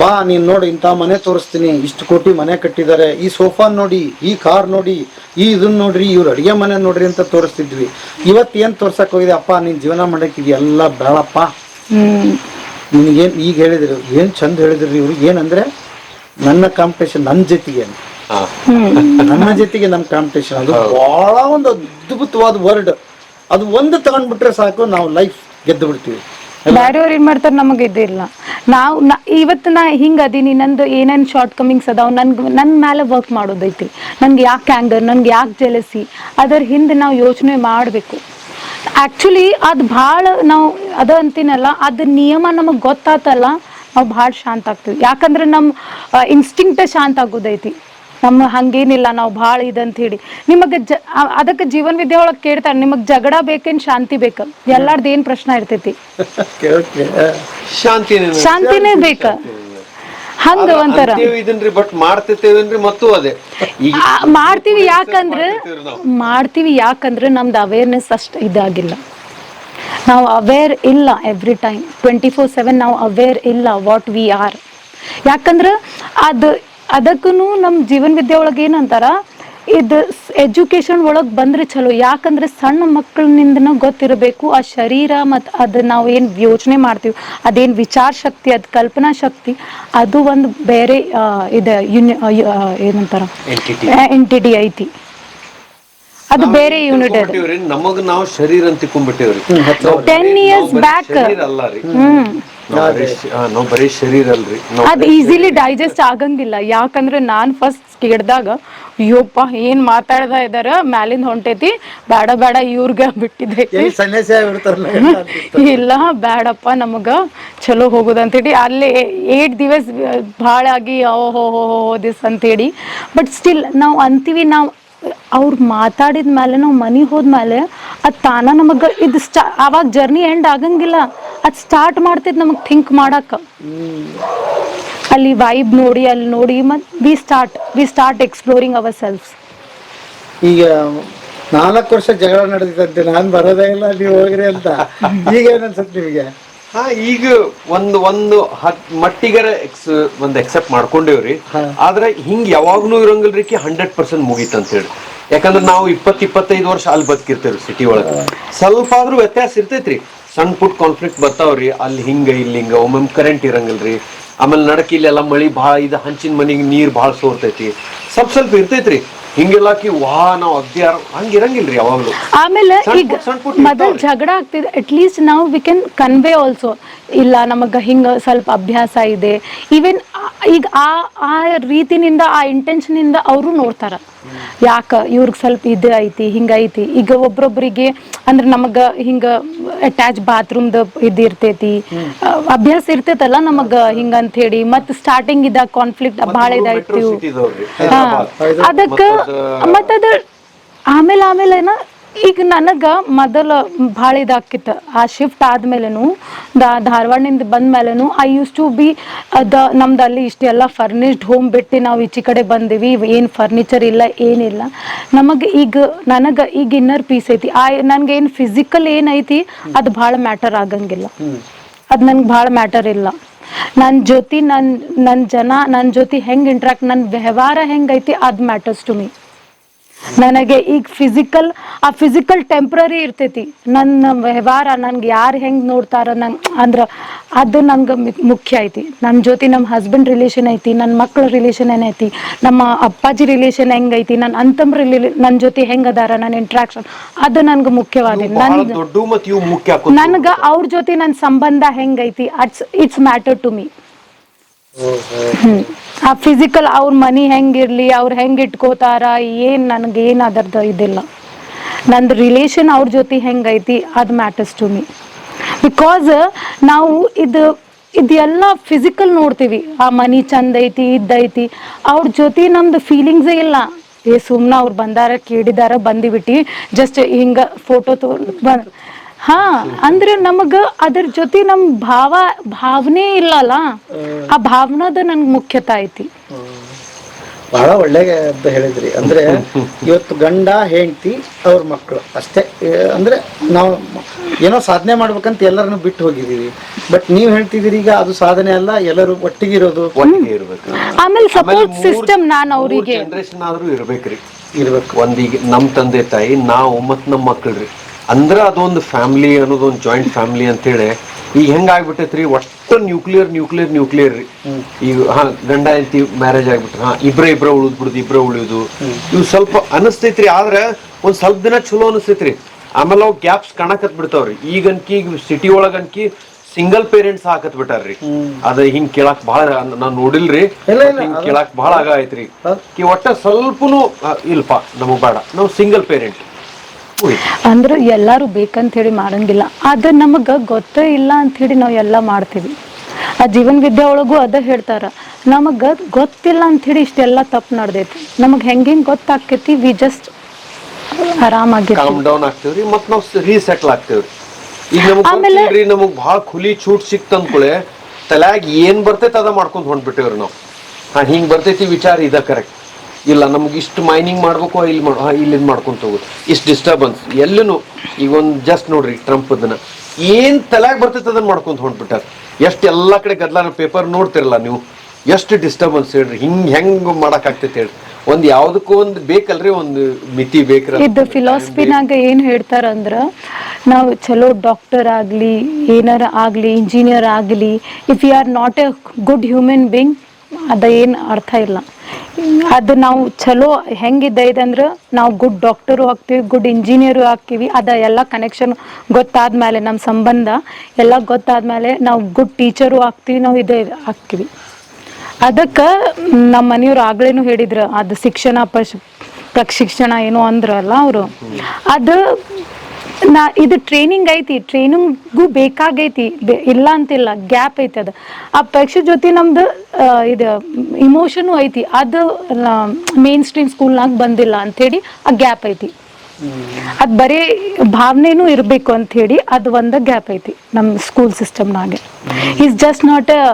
ಬಾ ನೀನ್ ನೋಡಿ, ಇಂಥ ಮನೆ ತೋರಿಸ್ತೀನಿ, ಇಷ್ಟು ಕೋಟಿ ಮನೆ ಕಟ್ಟಿದ್ದಾರೆ, ಈ ಸೋಫಾ ನೋಡಿ, ಈ ಕಾರ್ ನೋಡಿ, ಈ ಇದನ್ನ ನೋಡ್ರಿ, ಇವ್ರು ಅಡಿಗೆ ಮನೆ ನೋಡ್ರಿ ಅಂತ ತೋರಿಸ್ತಿದ್ವಿ. ಇವತ್ತು ಏನ್ ತೋರ್ಸಕ್ ಹೋಗಿದೆ? ಅಪ್ಪ ನೀನ್ ಜೀವನ ಮಾಡಕ್ಕಿದ್ ಎಲ್ಲ ಬೇಡಪ್ಪ. ನಿನ್ಗೇನ್ ಈಗ ಹೇಳಿದ್ರು, ಏನ್ ಚಂದ ಹೇಳಿದ್ರಿ ಇವ್ರಿಗೆ. ಏನಂದ್ರೆ ನನ್ನ ಕಾಂಪಿಟೇಷನ್ ನನ್ನ ಜೊತೆಗೆ ನಮ್ಮ ಕಾಂಪಿಟೇಷನ್. ಅದು ಬಹಳ ಒಂದು ಅದ್ಭುತವಾದ ವರ್ಡ್. ಅದು ಒಂದು ತಗೊಂಡ್ಬಿಟ್ರೆ ಸಾಕು, ನಾವು ಲೈಫ್ ಗೆದ್ದು ಬಿಡ್ತೀವಿ. ಬೇರೆಯವ್ರು ಏನ್ ಮಾಡ್ತಾರೆ ನಮಗೆ ಇದಿಲ್ಲ. ನಾವು ಇವತ್ತು ನಾ ಹಿಂಗ ಅದೀನಿ, ನಂದು ಏನೇನು ಶಾರ್ಟ್ ಕಮಿಂಗ್ಸ್ ಅದಾವ, ನನ್ನ ಮೇಲೆ ವರ್ಕ್ ಮಾಡೋದೈತಿ. ನನ್ಗೆ ಯಾಕೆ ಆ್ಯಂಗರ್, ನನ್ಗೆ ಯಾಕೆ ಜೆಲಸಿ, ಅದರ ಹಿಂದೆ ನಾವು ಯೋಚನೆ ಮಾಡಬೇಕು. ಆ್ಯಕ್ಚುಲಿ ಅದು ಭಾಳ ನಾವು ಅಂತೀನಲ್ಲ, ಅದು ನಿಯಮ ನಮಗೆ ಗೊತ್ತಾತಲ್ಲ, ನಾವು ಭಾಳ ಶಾಂತ ಆಗ್ತೀವಿ. ಯಾಕಂದ್ರೆ ನಮ್ಮ ಇನ್ಸ್ಟಿಂಕ್ಟ್ ಶಾಂತ ಆಗೋದೈತಿ. ನಮ್ಮ ಹಂಗೇನಿಲ್ಲ, ನಾವು ಭಾಳ ಇದಂತ ಹೇಳಿ ನಿಮಗೆ ಅದಕ್ಕೆ ಜೀವನ ವಿದ್ಯೆ ಒಳಗೆ ಕೇಳ್ತಾರೆ, ನಿಮಗೆ ಜಗಳ ಬೇಕೇನು ಶಾಂತಿ ಬೇಕು? ಎಲ್ಲಾರ್ದು ಏನು ಪ್ರಶ್ನೆ ಇರ್ತೈತಿ? ಶಾಂತಿನೇ ಬೇಕ. ಹಂಗ ಒಂಥರ ಇದನ್ರಿ ಬಟ್ ಮಾಡ್ತಿರ್ತೇವೇನ್ರಿ ಮತ್ತು ಅದೇ ಈಗ ಮಾಡ್ತೀವಿ ಯಾಕಂದ್ರೆ ನಮ್ದು ಅವೇರ್ನೆಸ್ ಅಷ್ಟು ಇದಾಗಿಲ್ಲ. ನಾವು ಅವೇರ್ ಇಲ್ಲ ಎವ್ರಿ ಟೈಮ್ 24/7 ನಾವು ಅವೇರ್ ಇಲ್ಲ ವಾಟ್ ವಿ ಆರ್. ಯಾಕಂದ್ರೆ ಅದಕ್ಕೂ ನಮ್ಮ ಜೀವನ ವಿದ್ಯೆ ಒಳಗೆ ಏನಂತಾರ, ಇದು ಎಜುಕೇಶನ್ ಒಳಗೆ ಬಂದ್ರೆ ಚಲೋ. ಯಾಕಂದ್ರೆ ಸಣ್ಣ ಮಕ್ಕಳಿನಿಂದನೂ ಗೊತ್ತಿರಬೇಕು ಆ ಶರೀರ ಮತ್ತು ಅದು ನಾವು ಏನು ಯೋಚನೆ ಮಾಡ್ತೀವಿ, ಅದೇನು ವಿಚಾರ ಶಕ್ತಿ, ಅದು ಕಲ್ಪನಾ ಶಕ್ತಿ, ಅದು ಒಂದು ಬೇರೆ ಇದು ಏನಂತಾರ ಎಂಟಿಟಿ ಐತಿ, ಅದು ಬೇರೆ ಯೂನಿಟ್. ಅದು ನಮಗ್ ನಾವು ಶರೀರ ಅಂತ ತಿಳ್ಕೊಂಡ್ಬಿಟ್ಟೇವ್ರಿ. 10 years ಬ್ಯಾಕ್ ಅಲ್ಲ ರೀ, ನಾವು ಬರೀ ಶರೀರ ಅಲ್ರಿ. ಅದು ಈಸಿಲಿ ಡೈಜೆಸ್ಟ್ ಆಗಂಗಿಲ್ಲ. ಯಾಕಂದ್ರೆ ನಾನ್ ಫಸ್ಟ್ ಕೇಳಿದಾಗ ಅಯ್ಯೋಪ್ಪ ಏನ್ ಮಾತಾಡ್ದ ಇದಾರ, ಮ್ಯಾಲಿಂದ ಹೊಂಟೈತಿ, ಬೇಡ ಬೇಡ ಇವ್ರಗ ಬಿಟ್ಟಿದ್ದೈತಿ, ಇಲ್ಲ ಬೇಡಪ್ಪ ನಮಗ ಚಲೋ ಹೋಗುದಂತೇಳಿ ಅಲ್ಲೇ 8 ದಿವಸ ಭಾಳ ಆಗಿ ಓಹೋ ದಿಸ್ ಅಂತೇಳಿ. ಬಟ್ ಸ್ಟಿಲ್ ನಾವು ಅಂತೀವಿ, ನಾವು ಅವ್ರು ಮಾತಾಡಿದ ಮೇಲೆ ನಾವು ಮನೆಗೆ ಹೋದ್ಮೇಲೆ ಅದು ತಾನ ನಮಗೆ ಇದು ಆವಾಗ ಜರ್ನಿ ಎಂಡ್ ಆಗಂಗಿಲ್ಲ, ಅದು ಸ್ಟಾರ್ಟ್ ಮಾಡ್ತೈತೆ ನಮಗೆ ಥಿಂಕ್ ಮಾಡಕ್ಕೆ. ಅಲ್ಲಿ ವೈಬ್ ನೋಡಿ, ಅಲ್ಲಿ ನೋಡಿ, ಮತ್ತು we start exploring ourselves. ಈಗ 4 ವರ್ಷ ಜಗಳ ನಡೆದಿತ್ತಂತೆ, ನಾನು ಬರೋದೇ ಇಲ್ಲ ನೀವು ಹೋಗ್ರಿ ಅಂತ. ಈಗ ಏನನ್ಸತ್ತೆ ನಿಮಗೆ? ಈಗ ಒಂದು ಮಟ್ಟಿಗರ ಒಂದು ಎಕ್ಸೆಪ್ಟ್ ಮಾಡ್ಕೊಂಡೇವ್ರಿ. ಆದ್ರೆ ಹಿಂಗ್ ಯಾವಾಗ್ಲೂ ಇರಂಗಿಲ್ರಿ 100% ಮುಗೀತ್ ಅಂತ ಹೇಳಿ. ಯಾಕಂದ್ರೆ ನಾವು 20-25 ವರ್ಷ ಅಲ್ಲಿ ಬದುಕಿರ್ತೇವ್ರಿ ಸಿಟಿ ಒಳಗ. ಸ್ವಲ್ಪ ಆದ್ರೂ ವ್ಯತ್ಯಾಸ ಇರ್ತೈತ್ರಿ, ಸಣ್ಣ ಪುಟ್ ಕಾನ್ಫ್ಲಿಕ್ಟ್ ಬರ್ತಾವ್ರಿ. ಅಲ್ಲಿ ಹಿಂಗ ಇಲ್ಲಿ ಹಿಂಗ ಒಮ್ಮೊಮ್ಮೆ ಕರೆಂಟ್ ಇರಂಗಿಲ್ರಿ. ಆಮೇಲೆ ನಡಕಿಲ್ಲೆಲ್ಲ ಮಳಿ ಭಾಳ, ಇದು ಹಂಚಿನ ಮನಿಗೆ ನೀರ್ ಭಾಳ ಸೋರ್ತೈತಿ, ಸ್ವಲ್ಪ ಇರ್ತೈತ್ರಿ. ಹಿಂಗೆಲ್ಲಾಕಿ ನಾವು ಅಗ್ದಿಯಾರ ಹಂಗಿರಂಗಿಲ್ರಿ ಯಾವಾಗ್ಲೂ. ಆಮೇಲೆ ಈಗ ಮೊದಲ್ ಜಗಳ ಆಗ್ತಿದೆ, ಅಟ್ಲೀಸ್ಟ್ ನಾವು ವಿ ಕ್ಯಾನ್ ಕನ್ವೆ ಆಲ್ಸೋ, ಇಲ್ಲ ನಮಗ ಹಿಂಗ ಸ್ವಲ್ಪ ಅಭ್ಯಾಸ ಇದೆ. ಈವನ್ ಈಗ ಆ ರೀತಿನಿಂದ, ಆ ಇಂಟೆನ್ಷನ್ ಇಂದ ಅವರು ನೋಡ್ತಾರ, ಯಾಕ ಇವ್ರಿಗೆ ಸ್ವಲ್ಪ ಇದು ಐತಿ ಹಿಂಗೈತಿ. ಈಗ ಒಬ್ರೊಬ್ರಿಗೆ ಅಂದ್ರೆ ನಮಗ ಹಿಂಗ ಅಟ್ಯಾಚ್ ಬಾತ್ರೂಮ್ದ ಇದು ಇರ್ತೈತಿ, ಅಭ್ಯಾಸ ಇರ್ತೈತಲ್ಲ ನಮಗ ಹಿಂಗಂತ ಹೇಳಿ. ಮತ್ ಸ್ಟಾರ್ಟಿಂಗ್ ಇದ್ದಾಗ ಕಾನ್ಫ್ಲಿಕ್ಟ್ ಭಾಳ ಇದಾಯ್ತು ಅದಕ್ಕ. ಮತ್ತದ ಆಮೇಲೆ ಈಗ ನನಗ ಮೊದಲ ಭಾಳ ಇದಾಕಿತ್ತು. ಆ ಶಿಫ್ಟ್ ಆದ್ಮೇಲೆನು, ಧಾರವಾಡನಿಂದ ಬಂದ್ಮೇಲೆನು ಐ ಯೂಸ್ ಟು ಬಿ ನಮ್ದು ಅಲ್ಲಿ ಇಷ್ಟೆಲ್ಲ ಫರ್ನಿಶ್ಡ್ ಹೋಮ್ ಬಿಟ್ಟು ನಾವು ಈಚೆ ಕಡೆ ಬಂದಿವಿ, ಏನು ಫರ್ನಿಚರ್ ಇಲ್ಲ ಏನಿಲ್ಲ ನಮಗೆ. ನನಗೆ ಈಗ ಇನ್ನರ್ ಪೀಸ್ ಐತಿ. ನನ್ಗೆ ಏನು ಫಿಸಿಕಲ್ ಏನೈತಿ ಅದು ಭಾಳ ಮ್ಯಾಟರ್ ಆಗಂಗಿಲ್ಲ, ಅದು ನನ್ಗೆ ಭಾಳ ಮ್ಯಾಟರ್ ಇಲ್ಲ. ನನ್ನ ಜೊತೆ ನನ್ನ ಜನ ನನ್ನ ಜೊತೆ ಹೆಂಗೆ ಇಂಟ್ರಾಕ್ಟ್, ನನ್ನ ವ್ಯವಹಾರ ಹೆಂಗೈತಿ ಅದು ಮ್ಯಾಟರ್ಸ್ ಟು ಮೀ. ನನಗೆ ಈಗ ಫಿಸಿಕಲ್ ಟೆಂಪ್ರರಿ ಇರ್ತೈತಿ, ನನ್ನ ವ್ಯವಹಾರ ನನ್ಗೆ ಯಾರು ಹೆಂಗೆ ನೋಡ್ತಾರ ಅಂದ್ರೆ ಅದು ನನ್ಗೆ ಮುಖ್ಯ ಐತಿ. ನನ್ನ ಜೊತೆ ನಮ್ಮ ಹಸ್ಬೆಂಡ್ ರಿಲೇಷನ್ ಐತಿ, ನನ್ನ ಮಕ್ಕಳ ರಿಲೇಷನ್ ಏನೈತಿ, ನಮ್ಮ ಅಪ್ಪಾಜಿ ರಿಲೇಷನ್ ಹೆಂಗೈತಿ, ನನ್ನ ಅಂತಂಬ್ರ ನನ್ನ ಜೊತೆ ಹೆಂಗೆ ಅದಾರ, ನನ್ನ ಇಂಟ್ರಾಕ್ಷನ್, ಅದು ನನ್ಗೆ ಮುಖ್ಯವಾದ. ನನ್ಗೆ ಅವ್ರ ಜೊತೆ ನನ್ನ ಸಂಬಂಧ ಹೆಂಗೈತಿ, ಇಟ್ಸ್ ಮ್ಯಾಟರ್ ಟು ಮೀ. ಆ ಫಿಸಿಕಲ್ ಅವ್ರ ಮನಿ ಹೆಂಗಿರ್ಲಿ, ಅವ್ರು ಹೆಂಗೆ ಇಟ್ಕೋತಾರ, ನನಗೇನು ಅದರ್ದು ಇದಿಲ್ಲ. ನಂದು ರಿಲೇಷನ್ ಅವ್ರ ಜೊತೆ ಹೆಂಗೈತಿ ಅದು ಮ್ಯಾಟರ್ಸ್ ಟು ಮೀ. ಬಿಕಾಸ್ ನಾವು ಇದೆಲ್ಲ ಫಿಸಿಕಲ್ ನೋಡ್ತೀವಿ, ಆ ಮನಿ ಚಂದ ಐತಿ ಇದ್ದೈತಿ, ಅವ್ರ ಜೊತೆ ನಮ್ದು ಫೀಲಿಂಗ್ಸೇ ಇಲ್ಲ. ಸುಮ್ಮನೆ ಅವ್ರು ಬಂದಾರ ಕೇಳಿದಾರ ಬಂದಿಬಿಟ್ಟು ಜಸ್ಟ್ ಹಿಂಗ ಫೋಟೋ ತಗೊಂಡು ಅಂದ್ರೆ ನಮಗ ಅದ್ರ ಜೊತೆ ನಮ್ ಭಾವನೆ ಇಲ್ಲಲ್ಲ, ಆ ಭಾವನದ ನನ್ಗೆ ಮುಖ್ಯತೆ ಐತಿ. ಬಹಳ ಒಳ್ಳೆ ಅಂತ ಹೇಳಿದ್ರಿ. ಅಂದ್ರೆ ಇವತ್ತು ಗಂಡ ಹೆಂಡತಿ ಅವ್ರ ಮಕ್ಕಳು ಅಷ್ಟೇ. ಅಂದ್ರೆ ನಾವು ಏನೋ ಸಾಧನೆ ಮಾಡ್ಬೇಕಂತ ಎಲ್ಲರನ್ನು ಬಿಟ್ಟು ಹೋಗಿದೀವಿ. ಬಟ್ ನೀವ್ ಹೇಳ್ತಿದ್ದೀರಿ ಈಗ ಅದು ಸಾಧನೆ ಅಲ್ಲ, ಎಲ್ಲರೂ ಒಟ್ಟಿಗೆ ಇರೋದು, ಆಮೇಲೆ ಸಪೋರ್ಟ್ ಸಿಸ್ಟಮ್ ನಾನು ಅವರಿಗೆ ಜನರೇಷನ್ ಆದ್ರೂ ಇರ್ಬೇಕು. ಒಂದೀಗ ನಮ್ ತಂದೆ ತಾಯಿ, ನಾವು ಮತ್ ನಮ್ ಮಕ್ಕಳ್ರಿ, ಅಂದ್ರ ಅದೊಂದು ಫ್ಯಾಮಿಲಿ ಅನ್ನೋದು ಒಂದು ಜಾಯಿಂಟ್ ಫ್ಯಾಮಿಲಿ ಅಂತೇಳಿ. ಈಗ ಹೆಂಗ ಆಗ್ಬಿಟ್ಟೈತ್ರಿ, ಒಟ್ಟು ನ್ಯೂಕ್ಲಿಯರ್ ರೀ. ಈಗ ಗಂಡ ಹೆಂಡತಿ ಮ್ಯಾರೇಜ್ ಆಗ್ಬಿಟ್ರೆ ಇಬ್ರ ಉಳಿದ್ಬಿಡುದು, ಇಬ್ರ ಉಳಿಯೋದು, ಇವ್ ಸ್ವಲ್ಪ ಅನಸ್ತೈತ್ರಿ. ಆದ್ರೆ ಒಂದ್ ಸ್ವಲ್ಪ ದಿನ ಚಲೋ ಅನಸ್ತೈತ್ರಿ, ಆಮೇಲೆ ಅವ್ ಗ್ಯಾಪ್ಸ್ ಕಾಣಕತ್ ಬಿಡ್ತಾವ್ರಿ. ಈಗ ಸಿಟಿ ಒಳಗನ್ಕಿ ಸಿಂಗಲ್ ಪೇರೆಂಟ್ಸ್ ಹಾಕತ್ ಬಿಟ್ಟಾರ್ರಿ. ಅದ ಹಿಂಗ್ ಕೇಳಾಕ್ ಬಹಳ ನಾನ್ ನೋಡಿಲ್ರಿ, ಹಿಂಗ್ ಕೇಳಾಕ್ ಬಹಳ ಆಗ ಐತ್ರಿ. ಒಟ್ಟ ಸ್ವಲ್ಪನು ಇಲ್ಪ ನಮಗ್ ಬೇಡ, ನಾವು ಸಿಂಗಲ್ ಪೇರೆಂಟ್. ಅಂದ್ರೆ ಎಲ್ಲಾರು ಬೇಕಂತ ಹೇಳಿ ಮಾಡಂಗಿಲ್ಲ, ಅದ ನಮಗ ಗೊತ್ತೇ ಇಲ್ಲ ಅಂತ ಹೇಳಿ ನಾವ್ ಎಲ್ಲಾ ಮಾಡ್ತೀವಿ. ಆ ಜೀವನ ವಿದ್ಯೆ ಒಳಗೂ ಅದ ಹೇಳ್ತಾರ, ನಮಗ ಗೊತ್ತಿಲ್ಲ ಅಂತ ಹೇಳಿ ಇಷ್ಟೆಲ್ಲಾ ತಪ್ಪು ನಡ್ದೈತಿ. ನಮಗ್ ಹೆಂಗ್ ಗೊತ್ತಾಕೈತಿ, ವಿ ಜಸ್ಟ್ ಆರಾಮಾಗಿ ಕಾಮ್ ಡೌನ್ ಆಗ್ತೇವ್ರಿ, ಮತ್ ನಾವ್ ರೀಸೆಟ್ಲ್ ಆಗ್ತೇವ್ರಿ. ಈಗ ನಮಗ್ ಬಹಳ ಖುಲಿ ಚೂಟ್ ಸಿಕ್ತ ಅಂದ್ಕೊಳ್ಳೆ ತಲ್ಯಾಗ ಏನ್ ಬರ್ತೈತೆ ಅದ ಮಾಡ್ಕೊಂಡ್ ಹೊಂಟ್ಬಿಟ್ಟೇವ್ರಿ ನಾವು. ಹಿಂಗ್ ಬರ್ತೈತಿ ವಿಚಾರ ಇದ ಕರೆಕ್ಟ್ ಇಲ್ಲ, ನಮ್ಗೆ ಇಷ್ಟು ಮೈನಿಂಗ್ ಮಾಡ್ಬೇಕು, ಇಲ್ಲಿ ಮಾಡ್ಕೊಂತ ಹೋಗುದು, ಇಷ್ಟು ಡಿಸ್ಟರ್ಬೆನ್ಸ್ ಎಲ್ಲೂ. ಈಗ ಒಂದ್ ಜಸ್ಟ್ ನೋಡ್ರಿ ಟ್ರಂಪ್ ಅದನ್ನ ಏನ್ ತಲ್ಯಾಗ ಬರ್ತೈತೆ ಅದನ್ನ ಮಾಡ್ಕೊಂತ ಹೊಂಟ್ಬಿಟ್ಟಾರ. ಎಷ್ಟು ಎಲ್ಲಾ ಕಡೆ ಗದ್ಲಾನ ಪೇಪರ್ ನೋಡ್ತಿರಲ್ಲ ನೀವು, ಎಷ್ಟು ಡಿಸ್ಟರ್ಬೆನ್ಸ್ ಹೇಳ್ರಿ. ಹೆಂಗ್ ಮಾಡಕ್ ಆಗ್ತೈತೆ ಹೇಳ್ರಿ. ಒಂದ್ ಯಾವ್ದಕ್ಕೂ ಒಂದ್ ಬೇಕಲ್ರಿ, ಒಂದು ಮಿತಿ ಬೇಕ್ರಿ. ಇದು ಫಿಲಾಸಫಿನಾಗ ಏನ್ ಹೇಳ್ತಾರಂದ್ರ, ನಾವು ಚಲೋ ಡಾಕ್ಟರ್ ಆಗ್ಲಿ, ಏನಾರ ಆಗ್ಲಿ, ಇಂಜಿನಿಯರ್ ಆಗ್ಲಿ, if you are not a good human being, ಅದ ಏನ್ ಅರ್ಥ ಇಲ್ಲ. ಅದು ನಾವು ಚಲೋ ಹೆಂಗಿದೆ ಅಂದ್ರೆ, ನಾವು ಗುಡ್ ಡಾಕ್ಟರು ಆಗ್ತೀವಿ, ಗುಡ್ ಇಂಜಿನಿಯರು ಆಗ್ತೀವಿ. ಅದ ಎಲ್ಲ ಕನೆಕ್ಷನ್ ಗೊತ್ತಾದ್ಮೇಲೆ, ನಮ್ಮ ಸಂಬಂಧ ಎಲ್ಲ ಗೊತ್ತಾದ್ಮೇಲೆ ನಾವು ಗುಡ್ ಟೀಚರು ಆಗ್ತೀವಿ, ನಾವು ಇದೇ ಆಗ್ತೀವಿ. ಅದಕ್ಕೆ ನಮ್ಮ ಮನೆಯವ್ರು ಆಗ್ಲೇನು ಹೇಳಿದ್ರು, ಅದು ಶಿಕ್ಷಣ ಪ್ರಶಿಕ್ಷಣ ಏನೋ ಅಂದ್ರಲ್ಲ ಅವರು, ಅದು ಇದು ಟ್ರೈನಿಂಗ್ ಐತಿ, ಟ್ರೈನಿಂಗು ಬೇಕಾಗೈತಿ, ಇಲ್ಲ ಅಂತಿಲ್ಲ, ಗ್ಯಾಪ್ ಐತಿ. ಅದು ಆ ಪರೀಕ್ಷೆ ಜೊತೆ ನಮ್ದು ಇದು ಇಮೋಷನು ಐತಿ, ಅದು ಮೇನ್ ಸ್ಟ್ರೀಮ್ ಸ್ಕೂಲ್ನಾಗ ಬಂದಿಲ್ಲ ಅಂಥೇಳಿ ಆ ಗ್ಯಾಪ್ ಐತಿ. ಅದು ಬರೀ ಭಾವನೆನೂ ಇರಬೇಕು ಅಂಥೇಳಿ ಅದು ಒಂದು ಗ್ಯಾಪ್ ಐತಿ ನಮ್ಮ ಸ್ಕೂಲ್ ಸಿಸ್ಟಮ್ನಾಗೆ. Is just not a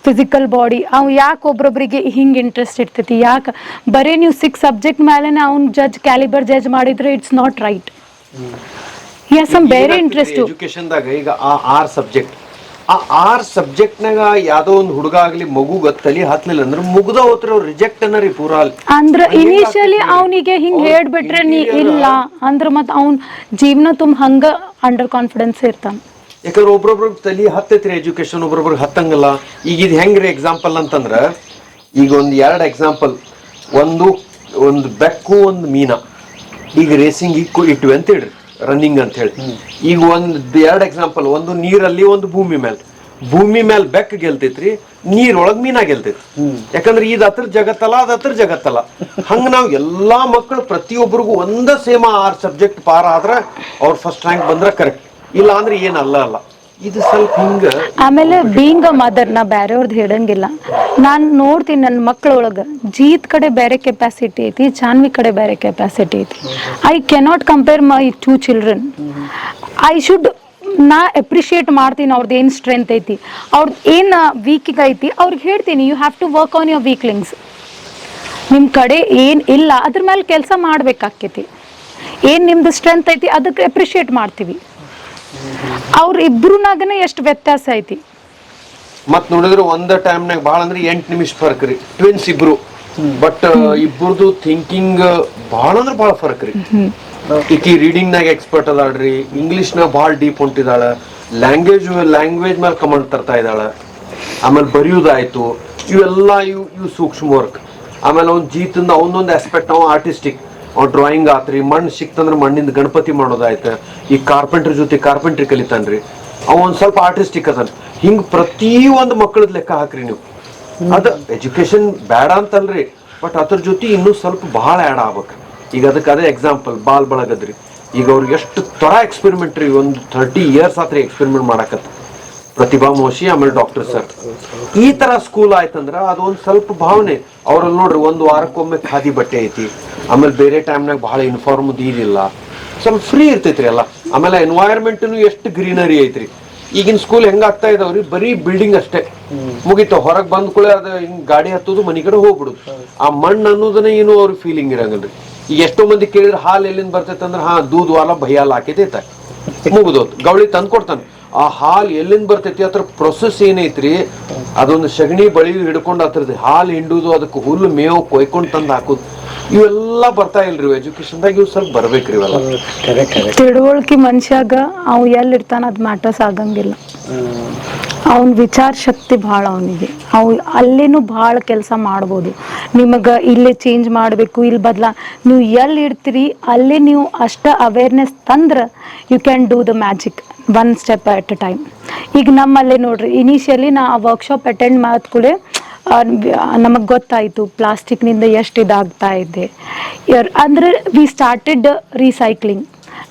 physical body. ಅವ್ ಯಾಕೆ ಒಬ್ರೊಬ್ರಿಗೆ ಹಿಂಗೆ ಇಂಟ್ರೆಸ್ಟ್ ಇರ್ತೈತಿ, ಯಾಕೆ ಬರೀ ನೀವು 6 ಸಬ್ಜೆಕ್ಟ್ ಮೇಲೆ ಅವ್ನು ಕ್ಯಾಲಿಬರ್ ಜಡ್ಜ್ ಮಾಡಿದ್ರೆ ಇಟ್ಸ್ ನಾಟ್ ರೈಟ್. ಬೇರೆ ಇಂಟ್ರೆಸ್ಟ್ ಎಜುಕೇಶನ್ದಾಗ ಈಗ ಆ 6 ಸಬ್ಜೆಕ್ಟ್, ಆ 6 ಸಬ್ಜೆಕ್ಟ್ನಾಗ ಯಾವ್ದೋ ಒಂದು ಹುಡುಗ ಆಗ್ಲಿ ಮಗುಗ ತಲಿ ಹತ್ಲಿಲ್ಲ ಅಂದ್ರೆ ಮುಗ್ದ ಹೋತ್ರ ಅವ್ರು ರಿಜೆಕ್ಟ್ ಅನ್ನರಿ ಪೂರಾ. ಅಂದ್ರ ಇನಿಷಿಯಲಿ ಅವನಿಗೆ ಹಿಂಗ್ ಹೇಳ್ಬಿಟ್ರೆ ನೀ ಇಲ್ಲ ಅಂದ್ರ ಮತ್ ಅವ್ನ್ ಜೀವನ ತುಂಬ ಹಂಗ ಅಂಡರ್ ಕಾನ್ಫಿಡೆನ್ಸ್ ಇರ್ತಾನ. ಯಾಕಂದ್ರೆ ಒಬ್ರೊಬ್ರ ತಲಿ ಹತ್ತೈತ್ರಿ ಎಜುಕೇಶನ್, ಒಬ್ರೊಬ್ರಿಗೆ ಹತ್ತಂಗಲ್ಲ. ಈಗ ಇದು ಹೆಂಗ್ರಿ ಎಕ್ಸಾಂಪಲ್ ಅಂತಂದ್ರ, ಈಗ ಒಂದ್ 2 ಎಕ್ಸಾಂಪಲ್. ಒಂದು ಬೆಕ್ಕು, ಒಂದು ಮೀನಾ. ಈಗ ರೇಸಿಂಗ್ ಇಟ್ವಿ ಅಂತ ಹೇಳ್ರಿ, ರನ್ನಿಂಗ್ ಅಂತ ಹೇಳಿ. ಈಗ 2 ಎಕ್ಸಾಂಪಲ್, ಒಂದು ನೀರಲ್ಲಿ, ಒಂದು ಭೂಮಿ ಮೇಲೆ. ಭೂಮಿ ಮೇಲೆ ಬೆಕ್ಕ ಗೆಲ್ತೈತ್ರಿ, ನೀರೊಳಗ್ ಮೀನಾ ಗೆಲ್ತೈತಿ. ಯಾಕಂದ್ರೆ ಇದು ಅದ್ರ ಜಗತ್ತಲ್ಲ, ಅದ ಅದ್ರ ಜಗತ್ತಲ್ಲ. ಹಂಗ ನಾವು ಎಲ್ಲಾ ಮಕ್ಕಳು ಪ್ರತಿಯೊಬ್ಬರಿಗೂ ಒಂದ ಸೇಮ 6 ಸಬ್ಜೆಕ್ಟ್ ಪಾರ ಆದ್ರ ಅವ್ರು ಫಸ್ಟ್ ರ್ಯಾಂಕ್ ಬಂದ್ರ ಕರೆಕ್ಟ್, ಇಲ್ಲ ಅಂದ್ರೆ ಏನಲ್ಲ ಅಲ್ಲ. ಇದು ಸ್ವಲ್ಪ ಹಿಂಗ. ಆಮೇಲೆ ಬೀಯಿಂಗ್ ಅ ಮದರ್, ನಾ ಬೇರೆಯವ್ರದ್ದು ಹೇಳಂಗಿಲ್ಲ. ನಾನು ನೋಡ್ತೀನಿ ನನ್ನ ಮಕ್ಕಳೊಳಗ ಜೀತ್ ಕಡೆ ಬೇರೆ ಕೆಪಾಸಿಟಿ ಐತಿ, ಜಾನ್ವಿ ಕಡೆ ಬೇರೆ ಕೆಪಾಸಿಟಿ ಐತಿ. I cannot compare my 2 children. I should ನಾ ಅಪ್ರಿಷಿಯೇಟ್ ಮಾಡ್ತೀನಿ ಅವ್ರದ್ದು ಏನು ಸ್ಟ್ರೆಂತ್ ಐತಿ, ಅವ್ರದ್ದು ಏನು ವೀಕಿಗೆ ಐತಿ ಅವ್ರಿಗೆ ಹೇಳ್ತೀನಿ, you have to work on your weaklings. ನಿಮ್ಮ ಕಡೆ ಏನು ಇಲ್ಲ ಅದ್ರ ಮೇಲೆ ಕೆಲಸ ಮಾಡ್ಬೇಕಾಕೈತಿ. ಏನು ನಿಮ್ದು ಸ್ಟ್ರೆಂತ್ ಐತಿ ಅದಕ್ಕೆ ಅಪ್ರಿಷಿಯೇಟ್ ಮಾಡ್ತೀವಿ. ಅವ್ರ ಇಬ್ರುನಾಗನ ಎಷ್ಟು ವ್ಯತ್ಯಾಸ ಐತಿ. ಮತ್ ನೋಡಿದ್ರೆ ಒಂದ ಟೈಮ್ನಾಗ ಭಾಳ ಅಂದ್ರೆ 8 ನಿಮಿಷ ಫರ್ಕ್ ರೀ, ಟ್ವಿನ್ಸ್ ಇಬ್ರು. ಬಟ್ ಇಬ್ಬರದು ಥಿಂಕಿಂಗ್ ಭಾಳ ಅಂದ್ರೆ ಭಾಳ ಫರ್ಕ್ ರೀ. ಈಕಿ ರೀಡಿಂಗ್ ನಾಗ ಎಕ್ಸ್ಪರ್ಟ್ ಅದಾಳ್ರಿ, ಇಂಗ್ಲಿಷ್ ನಾಗ ಭಾಳ ಡೀಪ್ ಹೊಂಟಿದಾಳ, ಲ್ಯಾಂಗ್ವೇಜ್ ಮೇಲೆ ಕಮಾಂಡ್ ತರ್ತಾ ಇದ್ದಾಳ. ಆಮೇಲೆ ಬರೆಯುವುದಾಯ್ತು, ಇವೆಲ್ಲ ಇವು ಸೂಕ್ಷ್ಮ ವರ್ಕ್. ಆಮೇಲೆ ಅವ್ನ ಜೀತಂದ ಅವನೊಂದು ಆಸ್ಪೆಕ್ಟ್, ಅವ ಆರ್ಟಿಸ್ಟಿಕ್, ಅವ್ನು ಡ್ರಾಯಿಂಗ್ ಆತ್ರಿ, ಮಣ್ಣು ಸಿಕ್ತಂದ್ರೆ ಮಣ್ಣಿಂದ ಗಣಪತಿ ಮಾಡೋದಾಯ್ತು. ಈ ಕಾರ್ಪೆಂಟ್ರ್ ಜೊತೆ ಕಾರ್ಪೆಂಟ್ರಿ ಕಲಿತಾನ್ರಿ, ಅವ ಒಂದ್ ಸ್ವಲ್ಪ ಆರ್ಟಿಸ್ಟಿಕ್ ಅದಾನ. ಹಿಂಗ್ ಪ್ರತಿ ಒಂದು ಮಕ್ಕಳದ್ ಲೆಕ್ಕ ಹಾಕ್ರಿ ನೀವು. ಅದ ಎಜುಕೇಶನ್ ಬೇಡ ಅಂತಲ್ರಿ, ಬಟ್ ಅದ್ರ ಜೊತೆ ಇನ್ನೂ ಸ್ವಲ್ಪ ಬಹಳ ಆ್ಯಡ್ ಆಗ್ಬೇಕು. ಈಗ ಅದಕ್ಕೆ ಅದೇ ಎಕ್ಸಾಂಪಲ್ ಬಾಲ್ ಬಳಗದ್ರಿ. ಈಗ ಅವ್ರಿಗೆ ಎಷ್ಟು ತರ ಎಕ್ಸ್ಪೆರಿಮೆಂಟ್ ರೀ, ಒಂದು 30 years ಆತ್ರಿ ಎಕ್ಸ್ಪೆರಿಮೆಂಟ್ ಮಾಡಕತ್ತ. ಪ್ರತಿಭಾ ಮೋಶಿ, ಆಮೇಲೆ ಡಾಕ್ಟರ್ ಸರ್. ಈ ತರ ಸ್ಕೂಲ್ ಆಯ್ತಂದ್ರ ಅದೊಂದು ಸ್ವಲ್ಪ ಭಾವನೆ ಅವ್ರಲ್ಲಿ ನೋಡ್ರಿ. 1 ವಾರಕ್ಕೊಮ್ಮೆ ಖಾದಿ ಬಟ್ಟೆ ಐತಿ, ಆಮೇಲೆ ಬೇರೆ ಟೈಮ್ನಾಗ ಬಹಳ ಯೂನಿಫಾರ್ಮ್ ಇದಿಲ್ಲ, ಸ್ವಲ್ಪ ಫ್ರೀ ಇರ್ತೈತ್ರಿ ಎಲ್ಲ. ಆಮೇಲೆ ಎನ್ವೈರ್ಮೆಂಟ್ನು ಎಷ್ಟು ಗ್ರೀನರಿ ಐತ್ರಿ. ಈಗಿನ ಸ್ಕೂಲ್ ಹೆಂಗಾಗ್ತಾ ಇದಾವ್ರಿ, ಬರೀ ಬಿಲ್ಡಿಂಗ್ ಅಷ್ಟೇ ಮುಗಿತಾವ. ಹೊರಗೆ ಬಂದ್ ಕೂಡ ಅದ ಹಿಂಗ್ ಗಾಡಿ ಹತ್ತೋದು, ಮನಿ ಕಡೆ ಹೋಗ್ಬಿಡುದು. ಆ ಮಣ್ಣು ಅನ್ನೋದನ್ನ ಏನು ಅವ್ರಿಗೆ ಫೀಲಿಂಗ್ ಇರಂಗಿಲ್ರಿ. ಈಗ ಎಷ್ಟೋ ಮಂದಿ ಕೇಳಿದ್ರೆ ಹಾಲು ಎಲ್ಲಿಂದ ಬರ್ತೈತೆ ಅಂದ್ರೆ, ದೂದ್ ವಾಲ ಭೈಯಾಲ್ ಹಾಕಿದೈತ ಮುಗಿದೋತ್, ಗವಳಿ ತಂದು ಕೊಡ್ತಾನೆ. ಆ ಹಾಲು ಎಲ್ಲಿಂದ ಬರ್ತೈತಿ, ಅದ್ರ ಪ್ರೊಸೆಸ್ ಏನೈತ್ರಿ, ಅದೊಂದು ಸಗಣಿ ಬಳಿ ಹಿಡ್ಕೊಂಡು ಅದ್ರದ್ದು ಹಾಲು ಹಿಂಡುದು, ಅದಕ್ಕೆ ಹುಲ್ಲು ಮೇವು ಕೊಯ್ಕೊಂಡು ತಂದು ಹಾಕುದು, ಇವೆಲ್ಲ ಬರ್ತಾ ಇಲ್ರಿ ಎಜುಕೇಶನ್ದಾಗ. ಇವ್ ಸ್ವಲ್ಪ ಬರ್ಬೇಕ್ರಿ ಇವೆಲ್ಲ. ತಿಳುವಳಿಕೆ ಮನುಷ್ಯಾಗ ಅವ್ ಎಲ್ಲಿರ್ತಾನ ಅದ್ ಮ್ಯಾಟರ್ಸ್ ಆಗಂಗಿಲ್ಲ. ಅವನ ವಿಚಾರ ಶಕ್ತಿ ಭಾಳ ಅವನಿಗೆ. ಅವ್ ಅಲ್ಲೇನು ಭಾಳ ಕೆಲಸ ಮಾಡ್ಬೋದು. ನಿಮಗೆ ಇಲ್ಲೇ ಚೇಂಜ್ ಮಾಡಬೇಕು, ಇಲ್ಲಿ ನೀವು ಎಲ್ಲಿ ಇರ್ತೀರಿ ಅಲ್ಲೇ ನೀವು ಅಷ್ಟ ಅವೇರ್ನೆಸ್ ತಂದ್ರೆ you can do the magic 1 step at a time. ಈಗ ನಮ್ಮಲ್ಲೇ ನೋಡ್ರಿ, ಇನಿಷಿಯಲಿ ನಾ ಆ ವರ್ಕ್ಶಾಪ್ ಅಟೆಂಡ್ ಮಾಡಿದ್ಕೂಳೆ ನಮಗೆ ಗೊತ್ತಾಯಿತು ಪ್ಲಾಸ್ಟಿಕ್ನಿಂದ ಎಷ್ಟು ಇದಾಗ್ತಾ ಇದೆ. ಅಂದರೆ ವಿ ಸ್ಟಾರ್ಟೆಡ್ ರೀಸೈಕ್ಲಿಂಗ್.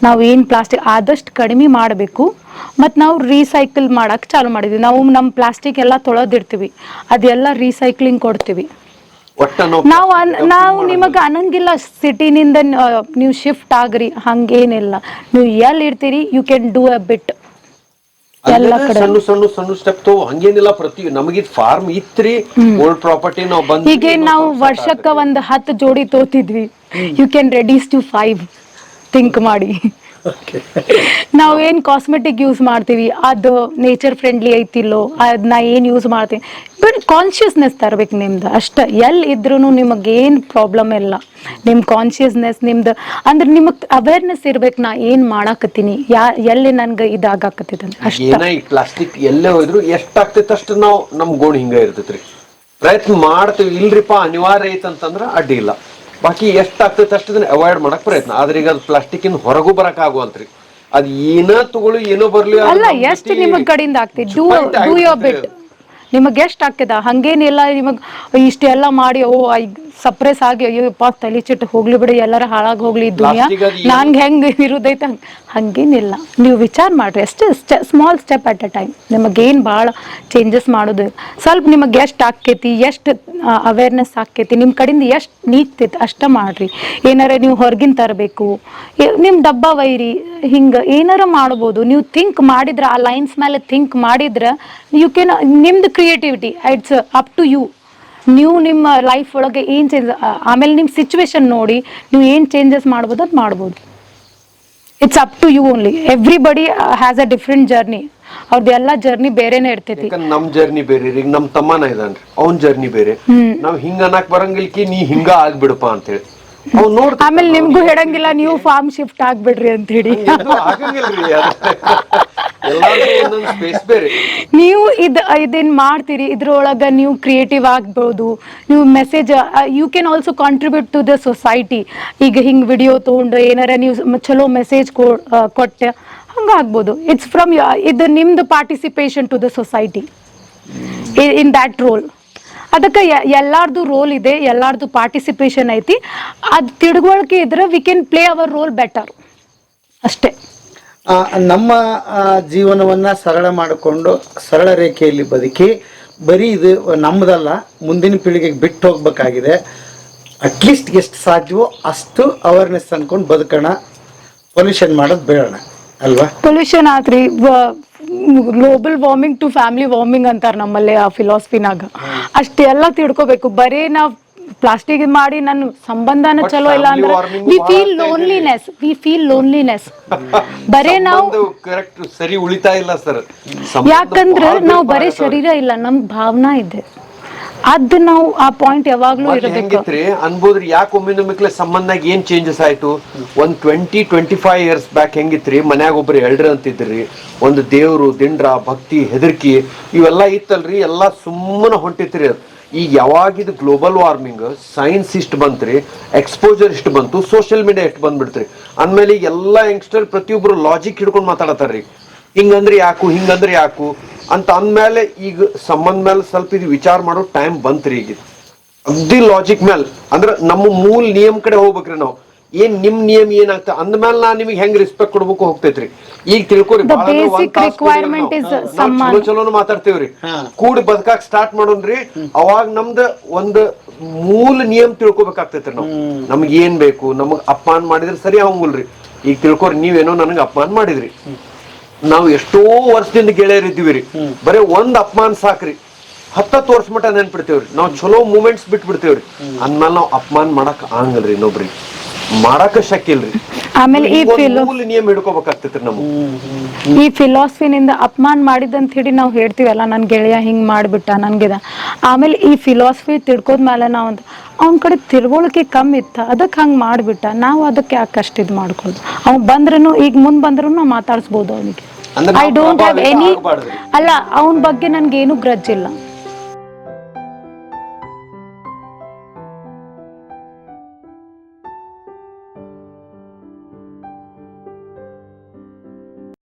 ನಾವು ಏನು ಪ್ಲಾಸ್ಟಿಕ್ ಆದಷ್ಟು ಕಡಿಮೆ ಮಾಡಬೇಕು, ಮತ್ತು ನಾವು ರೀಸೈಕಲ್ ಮಾಡೋಕ್ಕೆ ಚಾಲು ಮಾಡಿದ್ವಿ. ನಾವು ನಮ್ಮ ಪ್ಲಾಸ್ಟಿಕ್ ಎಲ್ಲ ತೊಳೆದಿರ್ತೀವಿ, ಅದೆಲ್ಲ ರೀಸೈಕ್ಲಿಂಗ್ ಕೊಡ್ತೀವಿ. ನಾವು ನಿಮಗೆ ಅನ್ನಂಗಿಲ್ಲ ಸಿಟಿನಿಂದ ನೀವು ಶಿಫ್ಟ್ ಆಗ್ರಿ, ಹಂಗೇನಿಲ್ಲ. ನೀವು ಎಲ್ಲಿ ಇರ್ತೀರಿ you can do a bit. ಎಲ್ಲ ಕಡೆ ಸಣ್ಣ ಸಣ್ಣ ಸಣ್ಣ ಸ್ಟೆಪ್ ತಗೋ, ಹಂಗೇನಿಲ್ಲ. ಪ್ರತಿ ನಮಗಿದ್ ಫಾರ್ಮ್ ಇತ್ರಿ, ಓಲ್ಡ್ ಪ್ರಾಪರ್ಟಿ ನಾವು ಬಂದ್ ಹೀಗೆ ನಾವು ವರ್ಷಕ್ಕ ಒಂದ್ 10 ಜೋಡಿ ತೋತಿದ್ವಿ. You can reduce to 5. Think ಮಾಡಿ. ನಾವ್ ಏನ್ ಕಾಸ್ಮೆಟಿಕ್ ಯೂಸ್ ಮಾಡ್ತೀವಿ ಅದು ನೇಚರ್ ಫ್ರೆಂಡ್ಲಿ ಐತಿಲ್ಲೋ, ಅದನ್ನ ಏನ್ ಯೂಸ್ ಮಾಡ್ತೀವಿ, ಬಟ್ ಕಾನ್ಶಿಯಸ್ನೆಸ್ ತರ್ಬೇಕು ನಿಮ್ದು ಅಷ್ಟ. ಎಲ್ಲಿ ಇದ್ರೂ ನಿಮಗೇನ್ ಪ್ರಾಬ್ಲಮ್ ಇಲ್ಲ. ನಿಮ್ ಕಾನ್ಶಿಯಸ್ನೆಸ್ ನಿಮ್ದು ಅಂದ್ರೆ ನಿಮಗ್ ಅವೇರ್ನೆಸ್ ಇರ್ಬೇಕು, ನಾ ಏನ್ ಮಾಡಾಕತ್ತೀನಿ, ಎಲ್ಲಿ ನನ್ಗೆ ಇದಾಗಕತ್ತಿದೆ ಅಷ್ಟ. ಏನ ಈ ಪ್ಲಾಸ್ಟಿಕ್ ಎಲ್ಲೇ ಹೋದ್ರು ಎಷ್ಟಾಗ್ತೈತೆ ಅಷ್ಟು ನಾವು ನಮ್ ಗೋಣ್ ಹಿಂಗ ಇರ್ತೈತ್ರಿ. ಪ್ರಯತ್ನ ಮಾಡ್ತೀವಿ, ಇಲ್ರಿಪ್ಪ ಅನಿವಾರ್ಯ ಐತಂತಂದ್ರ ಅಡ್ಡಿ ಇಲ್ಲ. ಬಾಕಿ ಎಷ್ಟಾಗ್ತೈತೆ ಅಷ್ಟದನ್ನ ಅವಾಯ್ಡ್ ಮಾಡಕ್ ಪ್ರಯತ್ನ. ಆದ್ರೆ ಈಗ ಅದು ಪ್ಲಾಸ್ಟಿಕ್ ಇನ್ ಹೊರಗೂ ಬರಕ್ ಆಗುವಂತ್ರಿ. ಅದ್ ಏನ ತಗೊಳ್ಳಿ ಏನೋ ಬರ್ಲಿ, ಅಲ್ಲ ಎಷ್ಟು ನಿಮಗ್ ಕಡೆಯಿಂದ ಆಗ್ತೈತಿ, ಡೂ ಯೋರ್ ಬಿಟ್. ನಿಮಗ್ ಎಷ್ಟ್ ಆಗ್ತದ ಹಂಗೇನಿಲ್ಲ. ನಿಮಗ್ ಇಷ್ಟೆಲ್ಲ ಮಾಡಿ ಸಪ್ರೆಸ್ ಆಗಿ ಅಯ್ಯೋಪ್ಪ ತಲೆ ಚಿಟ್ಟು ಹೋಗ್ಲಿ ಬಿಡಿ, ಎಲ್ಲರ ಹಾಳಾಗಿ ಹೋಗ್ಲಿ ದುನಿಯಾ, ನಂಗೆ ಹೆಂಗ್ ಇರುದೈತೆ ಹಂಗೇನಿಲ್ಲ. ನೀವು ವಿಚಾರ ಮಾಡ್ರಿ ಅಷ್ಟೇ, small step at a time. ನಿಮಗೇನು ಭಾಳ ಚೇಂಜಸ್ ಮಾಡೋದು ಸ್ವಲ್ಪ ನಿಮಗೆ ಎಷ್ಟು ಆಕ್ಕೈತಿ, ಎಷ್ಟು ಅವೇರ್ನೆಸ್ ಆಕ್ಕೈತಿ, ನಿಮ್ಮ ಕಡೆಯಿಂದ ಎಷ್ಟು ನೀಗ್ತೈತಿ ಅಷ್ಟ ಮಾಡ್ರಿ. ಏನಾರ ನೀವು ಹೊರಗಿನ ತರಬೇಕು, ನಿಮ್ಮ ಡಬ್ಬ ವೈರಿ ಹಿಂಗೆ ಏನಾರ ಮಾಡ್ಬೋದು. ನೀವು ಥಿಂಕ್ ಮಾಡಿದ್ರೆ, ಆ ಲೈನ್ಸ್ ಮೇಲೆ ಥಿಂಕ್ ಮಾಡಿದ್ರೆ ಯು ಕ್ಯಾನ್, ನಿಮ್ದು creativity it's up to you. ನೀವು ನಿಮ್ಮ ಲೈಫ್ ಒಳಗೆ ಏನು ಚೇಂಜ್, ಆಮೇಲೆ ನಿಮ್ಮ ಸಿಚುವೇಶನ್ ನೋಡಿ ನೀವು ಏನು ಚೇಂಜಸ್ ಮಾಡ್ಬೋದು ಅದು ಮಾಡ್ಬೋದು. It's up to you only. Everybody has a different journey. ಅವ್ರದ್ದೆಲ್ಲ ಜರ್ನಿ ಬೇರೆನೆ ಇರ್ತೈತಿ. ನಮ್ ಜರ್ನಿ ಬೇರೆ. ಈಗ ನಮ್ ತಮ್ಮನ ಇದಾನ್ರಿ, ಅವ್ನ್ ಜರ್ನಿ ಬೇರೆ. ನಾವ್ ಹಿಂಗ ಅನ್ನಕ್ ಬರಂಗಿಲ್ಕಿ, ನೀ ಹಿಂಗ ಆಗ್ಬಿಡಪ್ಪ ಅಂತ ಹೇಳಿ ಆಮೇಲೆ ನಿಮ್ಗೂ ಹೇಳಂಗಿಲ್ಲ ನೀವು ಫಾರ್ಮ್ ಶಿಫ್ಟ್ ಆಗ್ಬಿಡ್ರಿ ಅಂತ ಹೇಳಿ. ನೀವು ಇದನ್ ಮಾಡ್ತೀರಿ, ಇದ್ರೊಳಗ ನೀವು ಕ್ರಿಯೇಟಿವ್ ಆಗ್ಬೋದು. ನೀವು message, you can also contribute to the society. ಈಗ ಹಿಂಗ್ ವಿಡಿಯೋ ತಗೊಂಡು ಏನಾರ ನೀವು ಚಲೋ ಮೆಸೇಜ್ ಕೊಟ್ಟೆ ಹಂಗಾಗ್ಬೋದು. ಇಟ್ಸ್ ಫ್ರಮ್ ಇದು ನಿಮ್ದು participation to the society in that role. ಅದಕ್ಕೆ ಎಲ್ಲಾರ್ದು ರೋಲ್ ಇದೆ, ಎಲ್ಲಾರ್ದು ಪಾರ್ಟಿಸಿಪೇಷನ್ ಐತಿ. ಅದು ತಿಳುವಳಿಕೆ ಇದ್ರೆ we can play hour roll better ಅಷ್ಟೇ. ನಮ್ಮ ಜೀವನವನ್ನ ಸರಳ ಮಾಡಿಕೊಂಡು ಸರಳ ರೇಖೆಯಲ್ಲಿ ಬದುಕಿ, ಬರೀ ಇದು ನಮ್ಮದಲ್ಲ ಮುಂದಿನ ಪೀಳಿಗೆಗೆ ಬಿಟ್ಟು ಹೋಗ್ಬೇಕಾಗಿದೆ. ಅಟ್ಲೀಸ್ಟ್ ಎಷ್ಟು ಸಾಧ್ಯವೋ ಅಷ್ಟು ಅವೇರ್ನೆಸ್ ಅನ್ಕೊಂಡು ಬದುಕೋಣ, ಪೊಲ್ಯೂಷನ್ ಮಾಡೋದು ಬೇಡಣ ಅಲ್ವಾ. ಪೊಲ್ಯೂಷನ್ ಆತ್ರಿ, global warming to family warming ಅಂತಾರ ನಮ್ಮಲ್ಲಿ ಆ ಫಿಲಾಸಫಿನಾಗ. ಅಷ್ಟೆಲ್ಲ ತಿಳ್ಕೊಬೇಕು. ಬರೀ ನಾವ್ ಪ್ಲಾಸ್ಟಿಕ್ ಮಾಡಿ ನನ್ನ ಸಂಬಂಧನ ಚಲೋ ಇಲ್ಲ ಅಂದ್ರೆ ವಿ ಫೀಲ್ ಲೋನ್ಲಿನೆಸ್. ಬರೇ ನಾವು ಕರೆಕ್ಟ್ ಸರಿ ಉಳಿತಾ ಇಲ್ಲ ಸರ್. ಯಾಕಂದ್ರೆ ನಾವು ಬರೇ ಶರೀರ ಇಲ್ಲ, ನಮ್ ಭಾವನಾ ಇದೆ. ಅದ್ ನಾವು ಆ ಪಾಯಿಂಟ್ ಯಾವಾಗ್ಲೂ ಇರಬೇಕು ಅನ್ಬೋದ್ರಿ. ಯಾಕೆ ಒಮ್ಮಿನೊಮ್ಮಿಕ್ಲೆ ಸಂಬಂಧಾಗ ಏನ್ ಚೇಂಜಸ್ ಆಯ್ತು? ಒಂದ್ 20-25 ಇಯರ್ಸ್ ಬ್ಯಾಕ್ ಹೆಂಗಿತ್ರಿ? ಮನ್ಯಾಗ ಒಬ್ರು ಎಲ್ಡ್ರ ಅಂತಿದ್ರಿ, ಒಂದು ದೇವ್ರು ದಿಂಡ್ರ ಭಕ್ತಿ ಹೆದರ್ಕಿ ಇವೆಲ್ಲ ಇತ್ತಲ್ರಿ, ಎಲ್ಲಾ ಸುಮ್ಮನೆ ಹೊಂಟಿತ್ರಿ. ಈಗ ಯಾವಾಗಿದು ಗ್ಲೋಬಲ್ ವಾರ್ಮಿಂಗ್, ಸೈನ್ಸ್ ಇಷ್ಟು ಬಂತ್ರಿ, ಎಕ್ಸ್ಪೋಜರ್ ಇಷ್ಟು ಬಂತು, ಸೋಷಿಯಲ್ ಮೀಡಿಯಾ ಎಷ್ಟು ಬಂದ್ಬಿಡ್ತ್ರಿ. ಅಂದ್ಮೇಲೆ ಈಗ ಎಲ್ಲಾ ಯಂಗ್ಸ್ಟರ್ ಪ್ರತಿಯೊಬ್ರು ಲಾಜಿಕ್ ಹಿಡ್ಕೊಂಡು ಮಾತಾಡತಾರ್ರಿ. ಹಿಂಗಂದ್ರೆ ಯಾಕು, ಹಿಂಗಂದ್ರೆ ಯಾಕು ಅಂತ ಅಂದ್ಮೇಲೆ ಈಗ ಸಂಬಂಧ ಮೇಲೆ ಸ್ವಲ್ಪ ಇದು ವಿಚಾರ ಮಾಡೋ ಟೈಮ್ ಬಂತ್ರಿ. ಈಗ ಅಗ್ದಿ ಲಾಜಿಕ್ ಮೇಲೆ ಅಂದ್ರೆ ನಮ್ಮ ಮೂಲ ನಿಯಮ ಕಡೆ ಹೋಗ್ಬೇಕ್ರಿ ನಾವು. ಏನ್ ನಿಮ್ ನಿಯಮ ಏನಾಗ್ತ ಅಂದ್ಮೇಲೆ ನಾ ನಿಮಗೆ ಹೆಂಗ್ ರೆಸ್ಪೆಕ್ಟ್ ಕೊಡ್ಬೇಕು ಹೋಗ್ತೈತ್ರಿ. ಈಗ ತಿಳ್ಕೊರಿ, ಚಲೋ ಚಲೋನು ಮಾತಾಡ್ತೇವ್ರಿ, ಕೂಡಿ ಬದುಕಾಕ್ ಸ್ಟಾರ್ಟ್ ಮಾಡೋನ್ರಿ. ಅವಾಗ ನಮ್ದ ಒಂದು ಮೂಲ ನಿಯಮ ತಿಳ್ಕೊಬೇಕಾಗ್ತೈತ್ರಿ. ನಾವು ನಮ್ಗೆ ಏನ್ ಬೇಕು, ನಮಗ್ ಅಪಮಾನ ಮಾಡಿದ್ರೆ ಸರಿ ಆಗಂಗಿಲ್ರಿ. ಈಗ ತಿಳ್ಕೊರಿ, ನೀವೇನೋ ನನಗೆ ಅಪಮಾನ ಮಾಡಿದ್ರಿ, ನಾವು ಎಷ್ಟೋ ವರ್ಷದಿಂದ ಗೆಳೆಯರಿದ್ದೀವಿ ರೀ, ಬರೀ ಒಂದ್ ಅಪಮಾನ ಸಾಕ್ರಿ, 10 ವರ್ಷ ಮಟ್ಟ ನೆನ್ಪಿಡ್ತೇವ್ರಿ. ನಾವು ಚಲೋ ಮೂಮೆಂಟ್ಸ್ ಬಿಟ್ಟು ಬಿಡ್ತೇವ್ರಿ. ಅಂದ್ಮೇಲೆ ನಾವು ಅಪಮಾನ ಮಾಡಕ್ ಆಗಲ್ರಿ, ಇನ್ನೊಬ್ರಿ ಮಾಡಾಕ ಶಕ್ಯ ಇಲ್ರಿ. ಆಮೇಲೆ ನಿಯಮ ಹಿಡ್ಕೋಬೇಕಾಗ್ತೈತ್ರಿ ನಮ್ಗೆ. ಈ ಫಿಲಾಸಫಿನಿಂದ ಅಪಮಾನ ಮಾಡಿದಂತ ಹೇಳಿ ನಾವು ಹೇಳ್ತೀವಲ್ಲ, ನನ್ ಗೆಳೆಯ ಹಿಂಗ್ ಮಾಡ್ಬಿಟ್ಟ ನನ್ಗಿದ. ಆಮೇಲೆ ಈ ಫಿಲಾಸಫಿ ತಿಳ್ಕೋದ್ಮೇಲೆ ನಾವು ಅವ್ನ ಕಡೆ ತಿಳುವಳಿಕೆ ಕಮ್ಮಿ ಇತ್ತ, ಅದಕ್ಕೆ ಹಂಗೆ ಮಾಡಿಬಿಟ್ಟ, ನಾವು ಅದಕ್ಕೆ ಯಾಕೆ ಅಷ್ಟು ಇದು ಮಾಡ್ಕೊಳ್ಳೋದು. ಅವ್ನು ಬಂದ್ರೂ ಈಗ ಮುಂದೆ ಬಂದ್ರೂ ನಾವು ಮಾತಾಡ್ಸ್ಬೋದು ಅವನಿಗೆ. ಐ ಡೋಂಟ್ ಹ್ಯಾವ್ ಎನಿ, ಅಲ್ಲ ಅವನ ಬಗ್ಗೆ ನನ್ಗೇನು ಗ್ರಜ್ ಇಲ್ಲ.